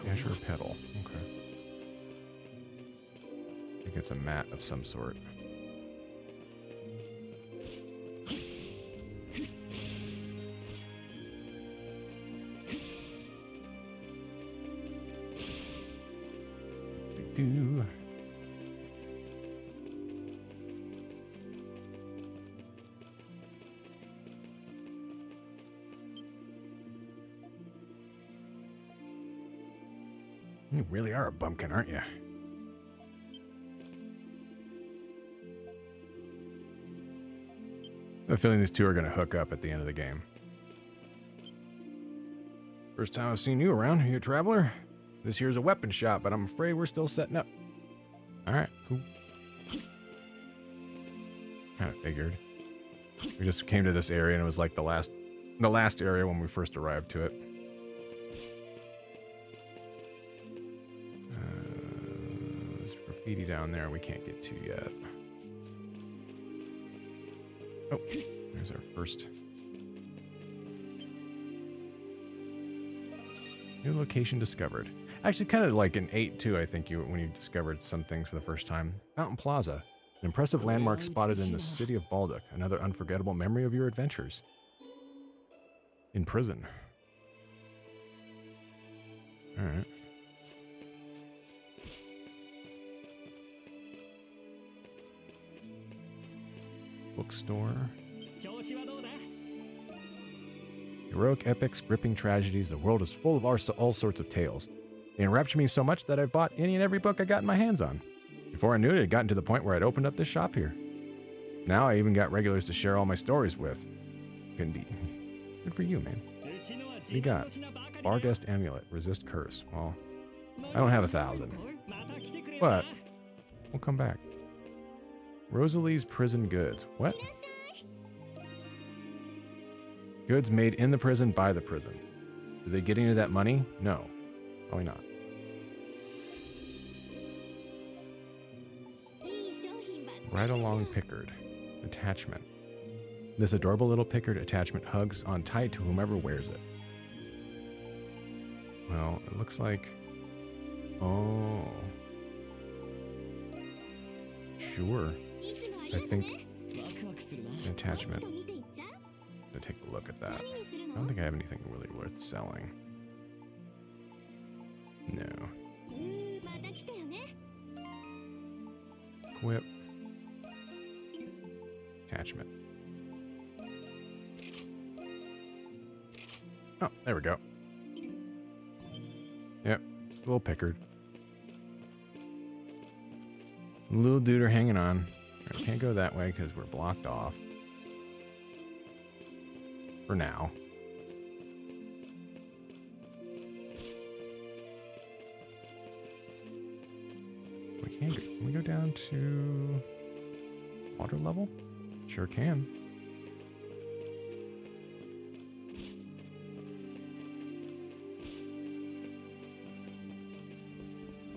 Azure pedal. Okay. I think it's a mat of some sort. Do. You really are a bumpkin, aren't you? I have a feeling these two are going to hook up at the end of the game. First time I've seen you around. Are you a traveler? This here's a weapon shop, but I'm afraid we're still setting up. Alright, cool. Kind of figured. We just came to this area and it was like the last area when we first arrived to it. There's graffiti down there we can't get to yet. Oh, there's our first new location discovered. Actually, kind of like in 8 too, I think, when you discovered some things for the first time. Fountain Plaza, an impressive landmark spotted in the city of Baldock. Another unforgettable memory of your adventures. In prison. Alright. Bookstore. Heroic epics, gripping tragedies, the world is full of all sorts of tales. They enraptured me so much that I've bought any and every book I got in my hands on. Before I knew it, it had gotten to the point where I'd opened up this shop here. Now I even got regulars to share all my stories with. Couldn't be. Good for you, man. What do you got? Bar guest amulet. Resist curse. Well, I don't have 1,000. But we'll come back. Rosalie's prison goods. What? Goods made in the prison by the prison. Do they get any of that money? No. Probably not. Right along Pickard. Attachment. This adorable little Pickard attachment hugs on tight to whomever wears it. Well, it looks like... Oh. Sure. I think an attachment. I'm gonna take a look at that. I don't think I have anything really worth selling. No. Equip. Attachment. Oh, there we go. Yep, just a little Pickard. Little duder hanging on. I can't go that way because we're blocked off. For now. Can we go down to water level? Sure can.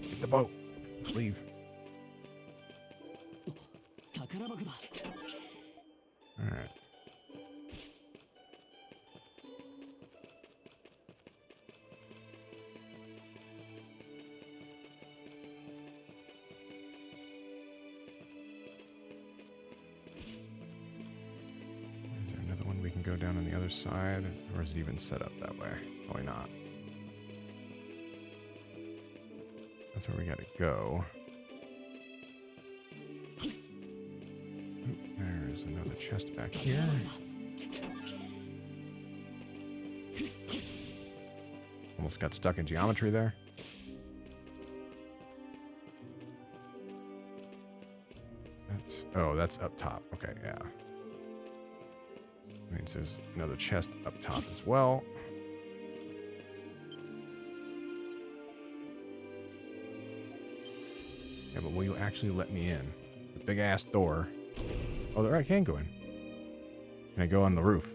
Get the boat. Leave. Alright. Is there another one we can go down on the other side? Or is it even set up that way? Probably not. That's where we gotta go. There's another chest back here. Almost got stuck in geometry there. That's up top. Okay, yeah. Means there's another chest up top as well. Yeah, but will you actually let me in? The big ass door. Oh, there I can go in. Can I go on the roof?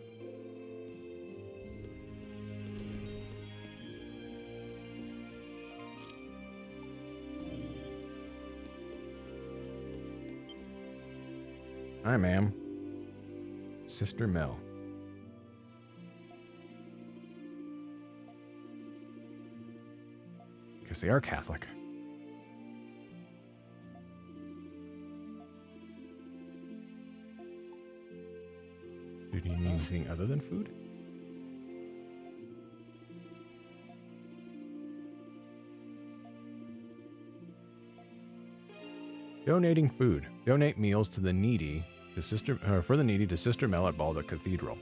Hi, ma'am. Sister Mel. Guess they are Catholic. Do you need anything other than food? Donating food. Donate meals to the needy for the needy to Sister Mel at Baldock Cathedral.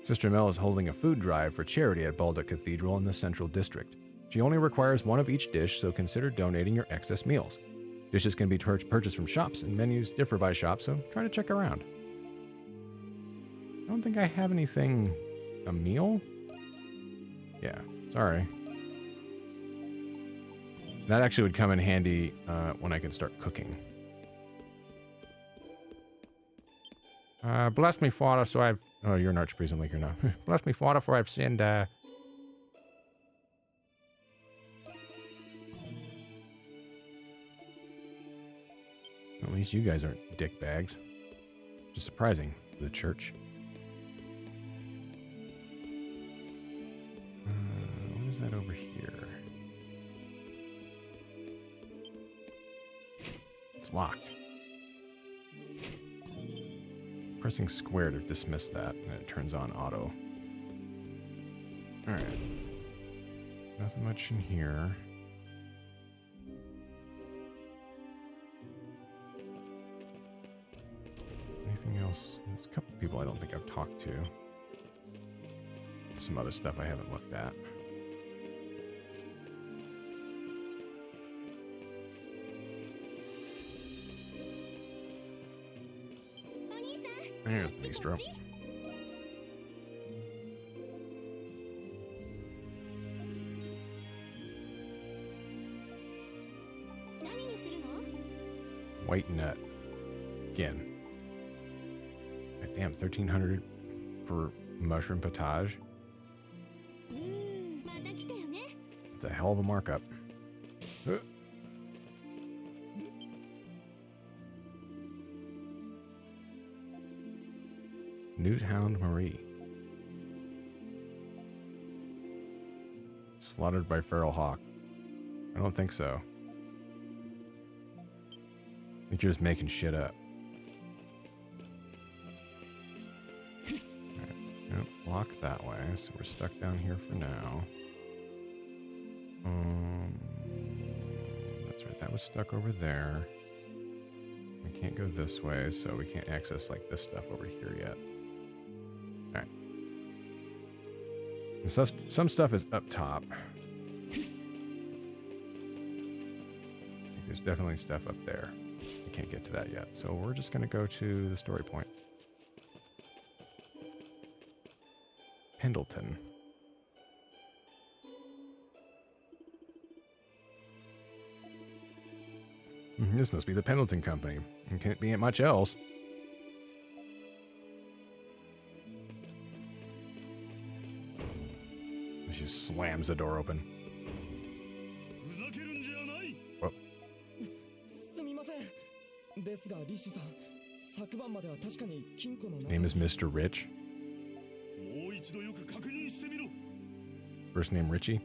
Sister Mel is holding a food drive for charity at Baldock Cathedral in the Central District. She only requires one of each dish, so consider donating your excess meals. Dishes can be purchased from shops, and menus differ by shop, so try to check around. I don't think I have anything... A meal? Yeah, sorry. That actually would come in handy when I can start cooking. Bless me, Father, so I've... Oh, you're an archpriest, I'm like, you're not. Bless me, Father, for I've sinned, At least you guys aren't dick bags. Which is surprising to the church. What is that over here? It's locked. Pressing square to dismiss that, and it turns on auto. Alright. Nothing much in here. Anything else? There's a couple people I don't think I've talked to. Some other stuff I haven't looked at. There's Bistro. 何にするの？ White nut. Again. God damn, 1,300 for mushroom potage. また来たよね。 It's a hell of a markup. Newshound Marie. Slaughtered by Feral Hawk. I don't think so. I think you're just making shit up. Alright, nope, block that way, so we're stuck down here for now. That's right, that was stuck over there. We can't go this way, so we can't access like this stuff over here yet. Alright. Some stuff is up top. There's definitely stuff up there. We can't get to that yet, so we're just going to go to the story point. Pendleton. This must be the Pendleton Company. It can't be much else. She slams the door open. Oh. His name is Mr. Rich. First name Richie.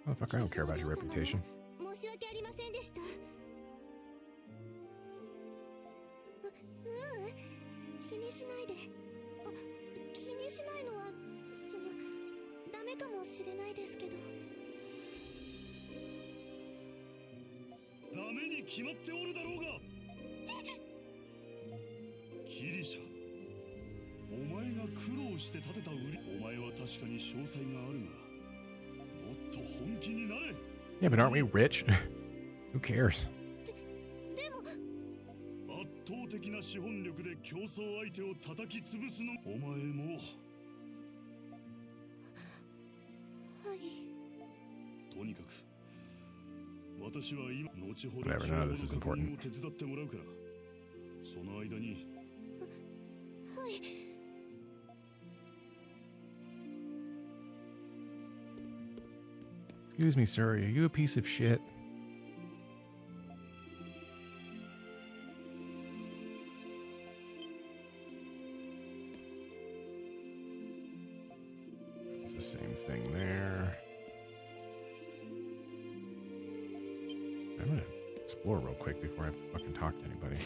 Oh, fuck, I don't care about your reputation. 申し訳ありませんでした。気にしないで。気にしないのはダメかもしれないですけど。ダメに決まっておるだろうが。キリシャ、お前が苦労して建てた売り、お前は確かに詳細があるが。Yeah, but aren't we rich? Who cares? でも圧倒的な資本力で競争相手を叩き潰すの。お前も。はい。とにかく私は今後ほど Whatever, none of this is important. 手伝ってもらうから。その間に。はい。Excuse me, sir. Are you a piece of shit? It's the same thing there. I'm gonna explore real quick before I fucking talk to anybody.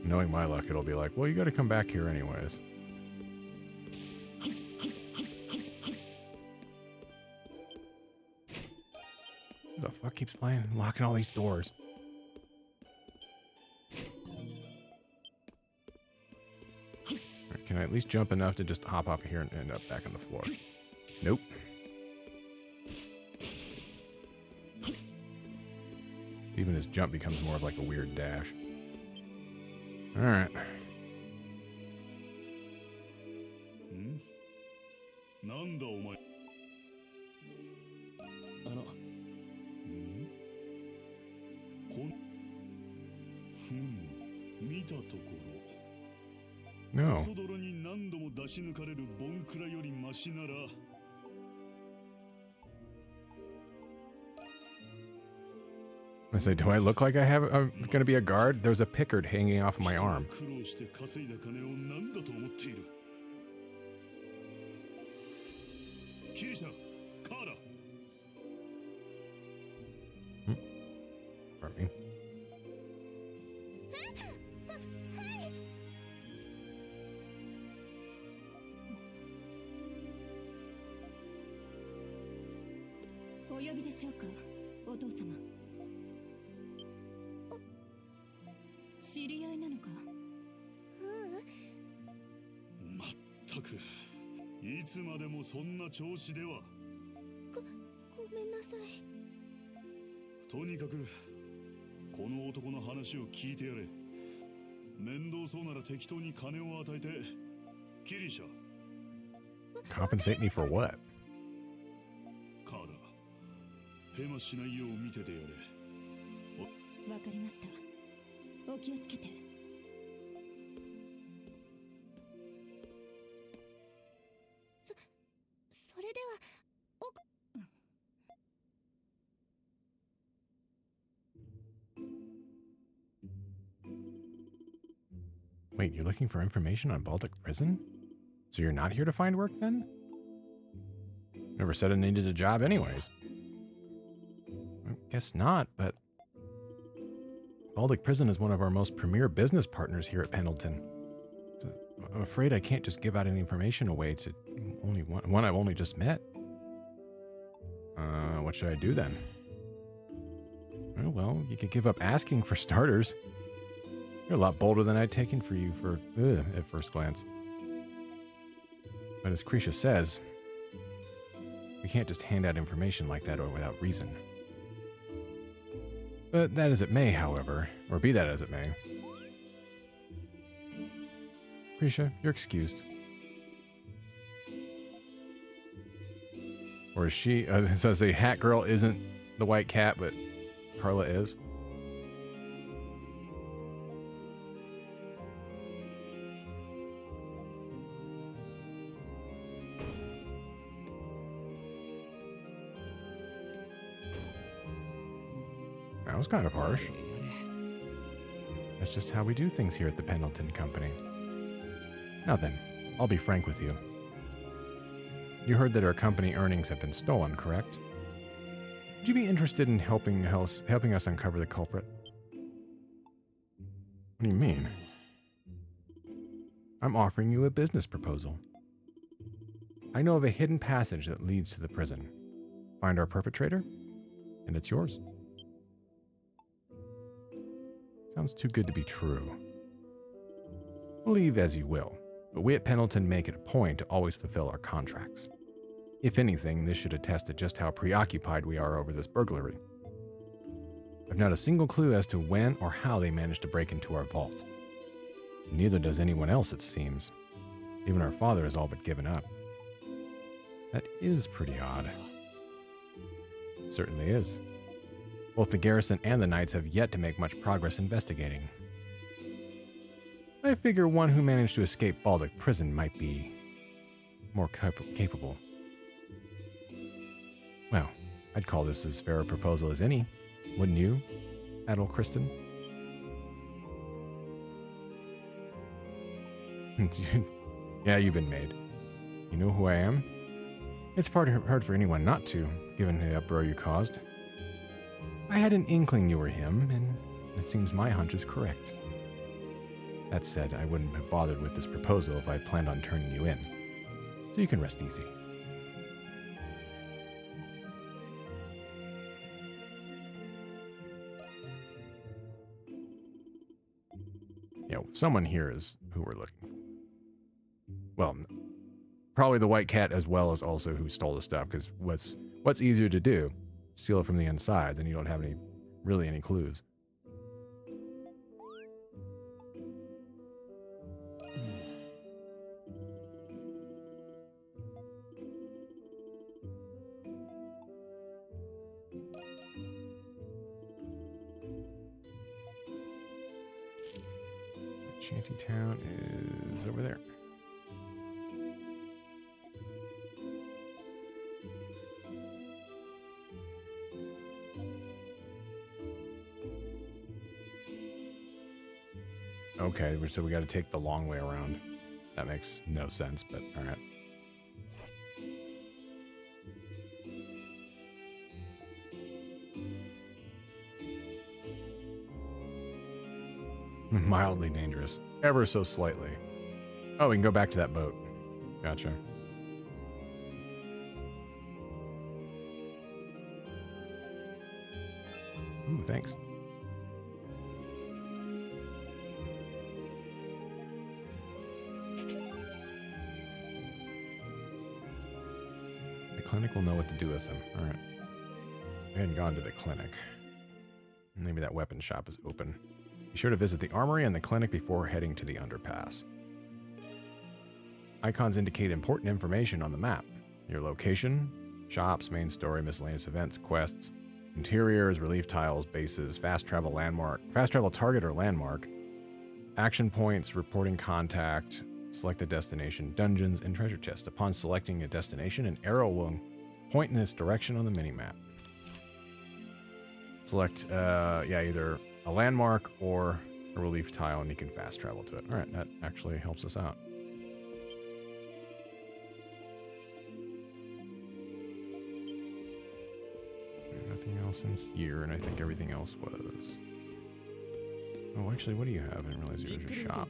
Knowing my luck, it'll be like, well, you gotta come back here anyways. Who the fuck keeps playing and locking all these doors? Right, can I at least jump enough to just hop off of here and end up back on the floor? Nope. Even his jump becomes more of like a weird dash. Alright. No. I say, do I look like I'm gonna be a guard? There's a pickard hanging off my arm. Pardon me. めんなさい。とにかくこの男の話を聞いてやれ。面倒そうなら適当に金を与えて。キリシャ。 Compensate me for what? カーラ、ヘマしないよう見ててやれ。わかりました。お気をつけて。それでは、Wait, you're looking for information on Baltic Prison? So you're not here to find work then? Never said I needed a job anyways. I guess not, but Baltic Prison is one of our most premier business partners here at Pendleton. So I'm afraid I can't just give out any information away to only one I've only just met. What should I do then? Oh, well, you could give up asking for starters. You're a lot bolder than I'd taken for you for at first glance. But as Krisha says, we can't just hand out information like that or without reason. But that as it may, however, or be that as it may. Krisha, you're excused. Or is she, so I say Hat Girl isn't the white cat, but Carla is? That was kind of harsh. That's just how we do things here at the Pendleton Company. Now then, I'll be frank with you. You heard that our company earnings have been stolen, correct? Would you be interested in helping us uncover the culprit? What do you mean? I'm offering you a business proposal. I know of a hidden passage that leads to the prison. Find our perpetrator, and it's yours. Sounds too good to be true. Believe as you will, but we at Pendleton make it a point to always fulfill our contracts. If anything, this should attest to just how preoccupied we are over this burglary. I've not a single clue as to when or how they managed to break into our vault. Neither does anyone else, it seems. Even our father has all but given up. That is pretty odd. It certainly is. Both the garrison and the knights have yet to make much progress investigating. I figure one who managed to escape Baltic Prison might be more capable. Well, I'd call this as fair a proposal as any, wouldn't you, Adol Christin? Yeah, you've been made. You know who I am? It's far too hard for anyone not to, given the uproar you caused. I had an inkling you were him, and it seems my hunch is correct. That said, I wouldn't have bothered with this proposal if I planned on turning you in, so you can rest easy. Someone here is who we're looking for. Well, probably the white cat as well as also who stole the stuff, because what's easier to do? Steal it from the inside, then you don't have any clues. Shantytown is over there. Okay, so we got to take the long way around. That makes no sense, but all right. Mildly dangerous. Ever so slightly. Oh, we can go back to that boat. Gotcha. Ooh, thanks. clinic will know what to do with them. Alright. We hadn't gone to the clinic. Maybe that weapon shop is open. Be sure to visit the armory and the clinic before heading to the underpass. Icons indicate important information on the map. Your location, shops, main story, miscellaneous events, quests, interiors, relief tiles, bases, fast travel target or landmark, action points, reporting contact, select a destination, dungeons, and treasure chest. Upon selecting a destination, an arrow will point in this direction on the minimap. Select, either a landmark or a relief tile, and you can fast travel to it. All right, that actually helps us out. Nothing else in here, and I think everything else was... Oh, actually, what do you have? I didn't realize there was a shop.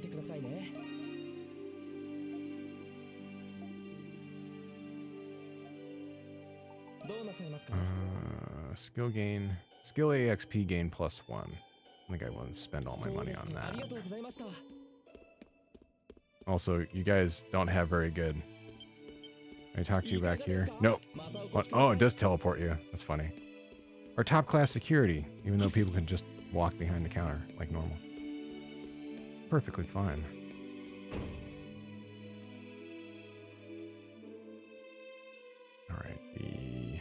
Skill gain. Skill AXP gain +1. I think I want to spend all my money on that. Also, you guys don't have very good... Can I talk to you back here? Nope. What? Oh, it does teleport you. That's funny. Or top class security, even though people can just walk behind the counter like normal. Perfectly fine. Alright, the...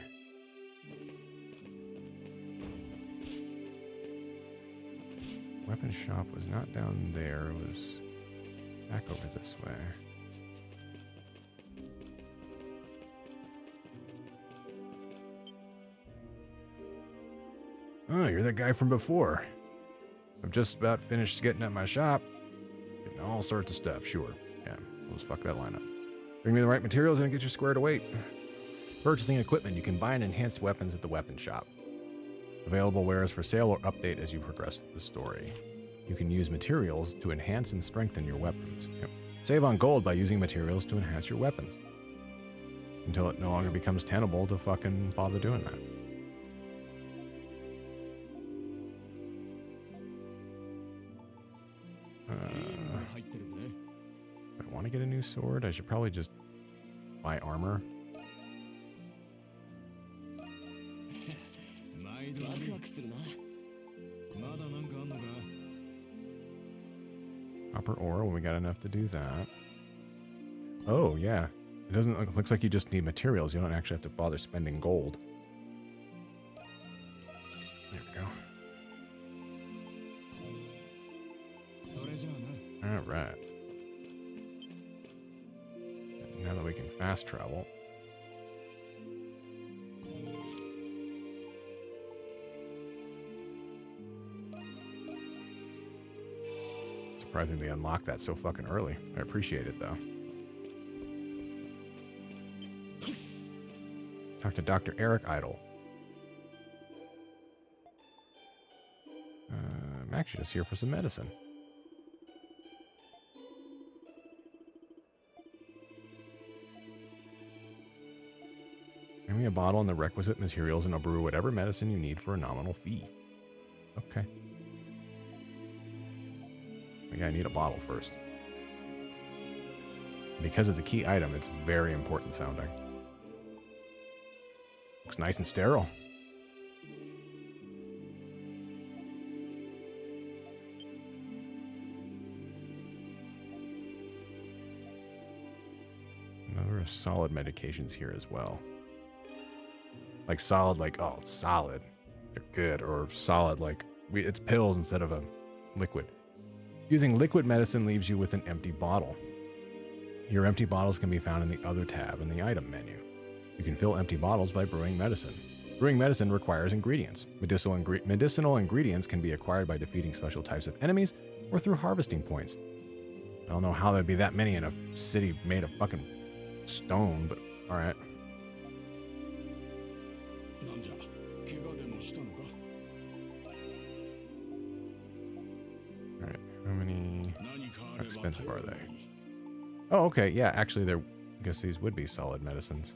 weapon shop was not down there, it was back over this way. Oh, you're that guy from before. I've just about finished getting at my shop. Getting all sorts of stuff, sure. Yeah, let's fuck that line up. Bring me the right materials and get you squared away. Purchasing equipment, you can buy and enhance weapons at the weapon shop. Available wares for sale or update as you progress through the story. You can use materials to enhance and strengthen your weapons. Yep. Save on gold by using materials to enhance your weapons. Until it no longer becomes tenable to fucking bother doing that. If I want to get a new sword, I should probably just buy armor. Copper ore when we got enough to do that. Oh, yeah. It doesn't look, looks like you just need materials. You don't actually have to bother spending gold. There we go. Alright. Now that we can fast travel. Surprising they unlocked that so fucking early. I appreciate it though. Talk to Dr. Eric Adol. I'm actually just here for some medicine. Bring me a bottle and the requisite materials and I'll brew whatever medicine you need for a nominal fee. Okay. Yeah, I need a bottle first. Because it's a key item, it's very important sounding. Looks nice and sterile. Another solid medications here as well. Like solid, like, oh, it's solid. They're good. Or solid, like, it's pills instead of a liquid. Using liquid medicine leaves you with an empty bottle. Your empty bottles can be found in the other tab in the item menu. You can fill empty bottles by brewing medicine. Brewing medicine requires ingredients. Medicinal ingredients can be acquired by defeating special types of enemies or through harvesting points. I don't know how there'd be that many in a city made of fucking stone, but alright. Alright, how many... How expensive are they? Oh, okay, yeah, actually, I guess these would be solid medicines.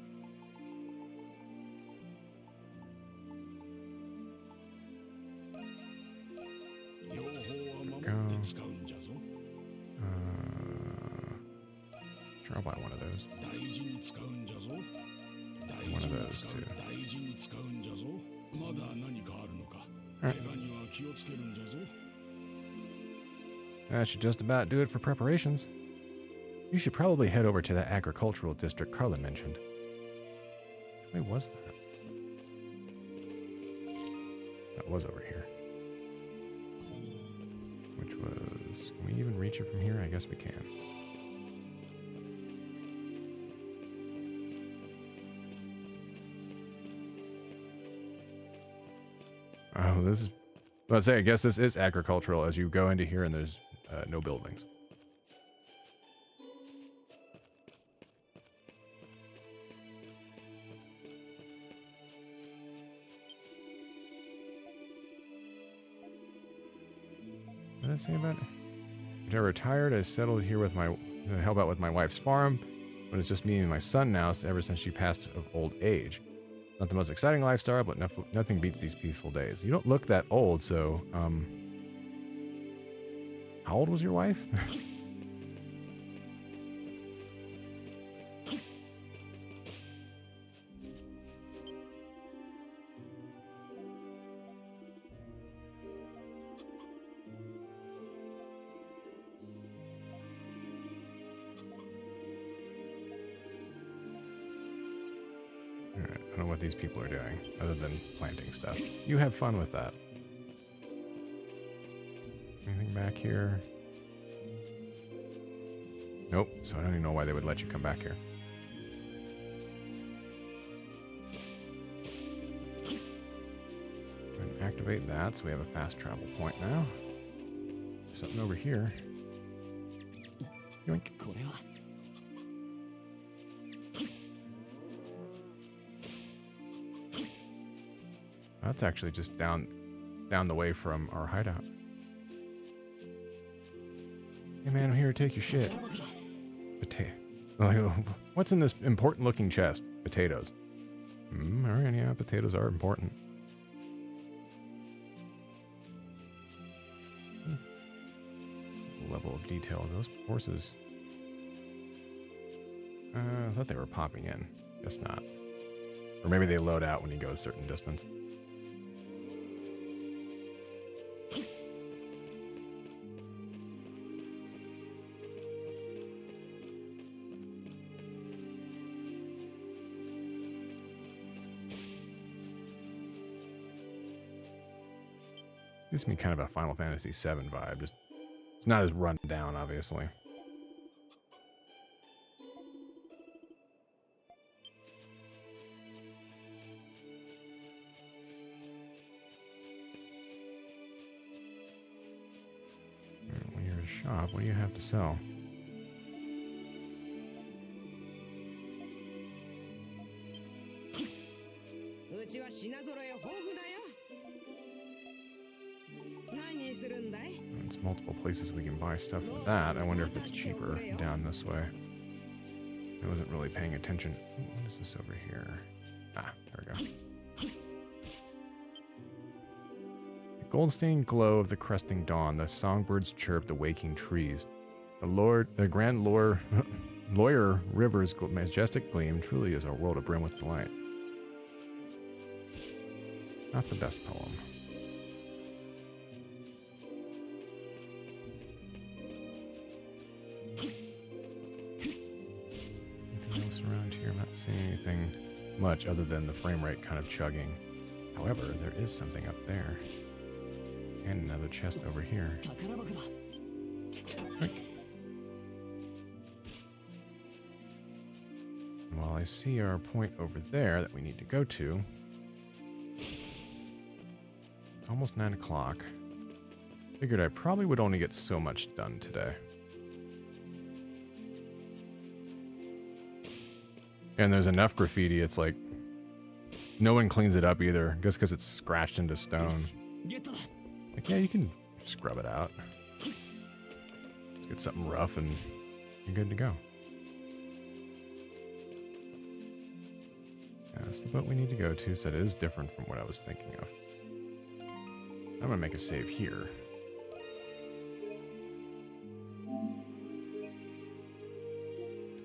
Sure, I'll buy one of those. One of those two. 大事に使うんじゃぞ。まだ何かあるのか。 Alright. 怪我には気をつけるんじゃぞ。 That should just about do it for preparations. You should probably head over to that agricultural district Carla mentioned. Which way was that? That was over here. Which was... Can we even reach it from here? I guess we can. Oh, this is... Let's say, I guess this is agricultural as you go into here and there's no buildings. What did it say about it? After I retired, I settled here with my... help out with my wife's farm, but it's just me and my son now ever since she passed of old age. Not the most exciting lifestyle, but nothing beats these peaceful days. You don't look that old, so, how old was your wife? Alright, I don't know what these people are doing, other than planting stuff. You have fun with that. Anything back here? Nope, so I don't even know why they would let you come back here. And activate that, so we have a fast travel point now. There's something over here. Yoink. That's actually just down the way from our hideout. Hey man, I'm here to take your shit. What's in this important looking chest? Potatoes. Alright, yeah, potatoes are important. Level of detail of those horses. I thought they were popping in. Guess not. Or maybe they load out when you go a certain distance. Gives me kind of a Final Fantasy VII vibe. Just, it's not as run down, obviously. When you're at a shop, what do you have to sell? It's multiple places we can buy stuff with that. I wonder if it's cheaper down this way. I wasn't really paying attention. Ooh, what is this over here? Ah, there we go. The gold-stained glow of the cresting dawn, the songbirds chirp the waking trees. The grand lawyer river's majestic gleam truly is a world abrim with delight. Not the best poem. Anything else around here? I'm not seeing anything much other than the frame rate kind of chugging. However, there is something up there. And another chest over here. Quick. While I see our point over there that we need to go to, it's almost 9 o'clock. Figured I probably would only get so much done today. And there's enough graffiti, it's like no one cleans it up either, just because it's scratched into stone. Like, yeah, you can scrub it out. Let's get something rough and you're good to go. Yeah, that's the boat we need to go to, so it is different from what I was thinking of. I'm gonna make a save here.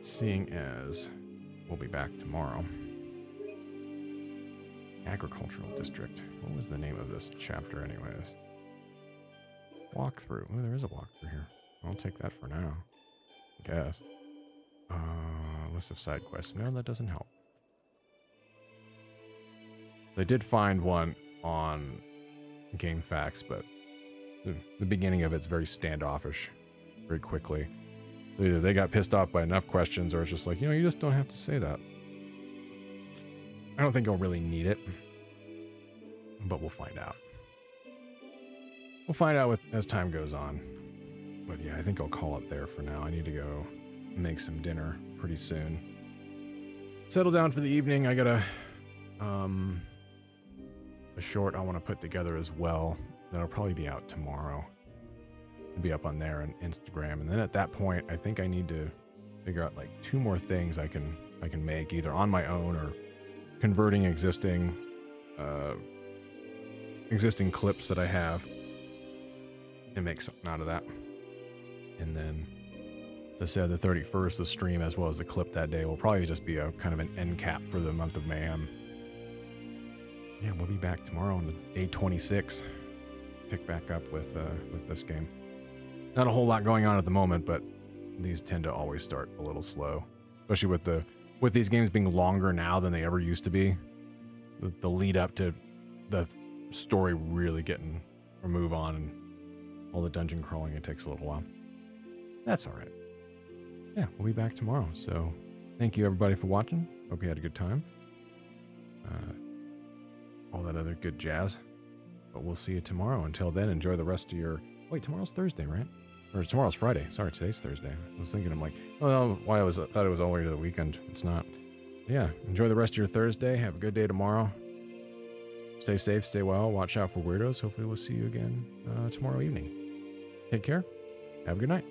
Seeing as we'll be back tomorrow. Agricultural District. What was the name of this chapter anyways? Walkthrough. Oh, there is a walkthrough here. I'll take that for now. I guess. List of side quests. No, that doesn't help. They did find one on Game Facts, but the beginning of it's very standoffish very quickly. So either they got pissed off by enough questions or it's just like, you know, you just don't have to say that. I don't think I'll really need it, but we'll find out. We'll find out as time goes on. But yeah, I think I'll call it there for now. I need to go make some dinner pretty soon. Settle down for the evening. I got a short I want to put together as well. That'll probably be out tomorrow. It'll be up on there on Instagram. And then at that point, I think I need to figure out like 2 more things I can make either on my own or converting existing clips that I have and make something out of that. And then, as I said, the 31st, the stream as well as the clip that day will probably just be a kind of an end cap for the month of Mayhem. Yeah, we'll be back tomorrow on the day 26. Pick back up with this game. Not a whole lot going on at the moment, but these tend to always start a little slow, especially with these games being longer now than they ever used to be. The lead up to the story really getting a move on and all the dungeon crawling, it takes a little while. That's all right. Yeah, we'll be back tomorrow. So thank you everybody for watching. Hope you had a good time. All that other good jazz. But we'll see you tomorrow. Until then, enjoy the rest of your... Wait, tomorrow's Thursday, right? Or tomorrow's Friday. Sorry, today's Thursday. I was thinking, I'm like, oh, why I thought it was all the way to the weekend. It's not. Yeah, enjoy the rest of your Thursday. Have a good day tomorrow. Stay safe, stay well. Watch out for weirdos. Hopefully we'll see you again tomorrow evening. Take care. Have a good night.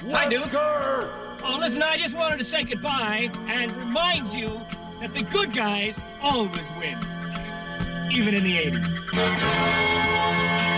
Hi, Duke. Oh, listen, I just wanted to say goodbye and remind you that the good guys always win, even in the 80s.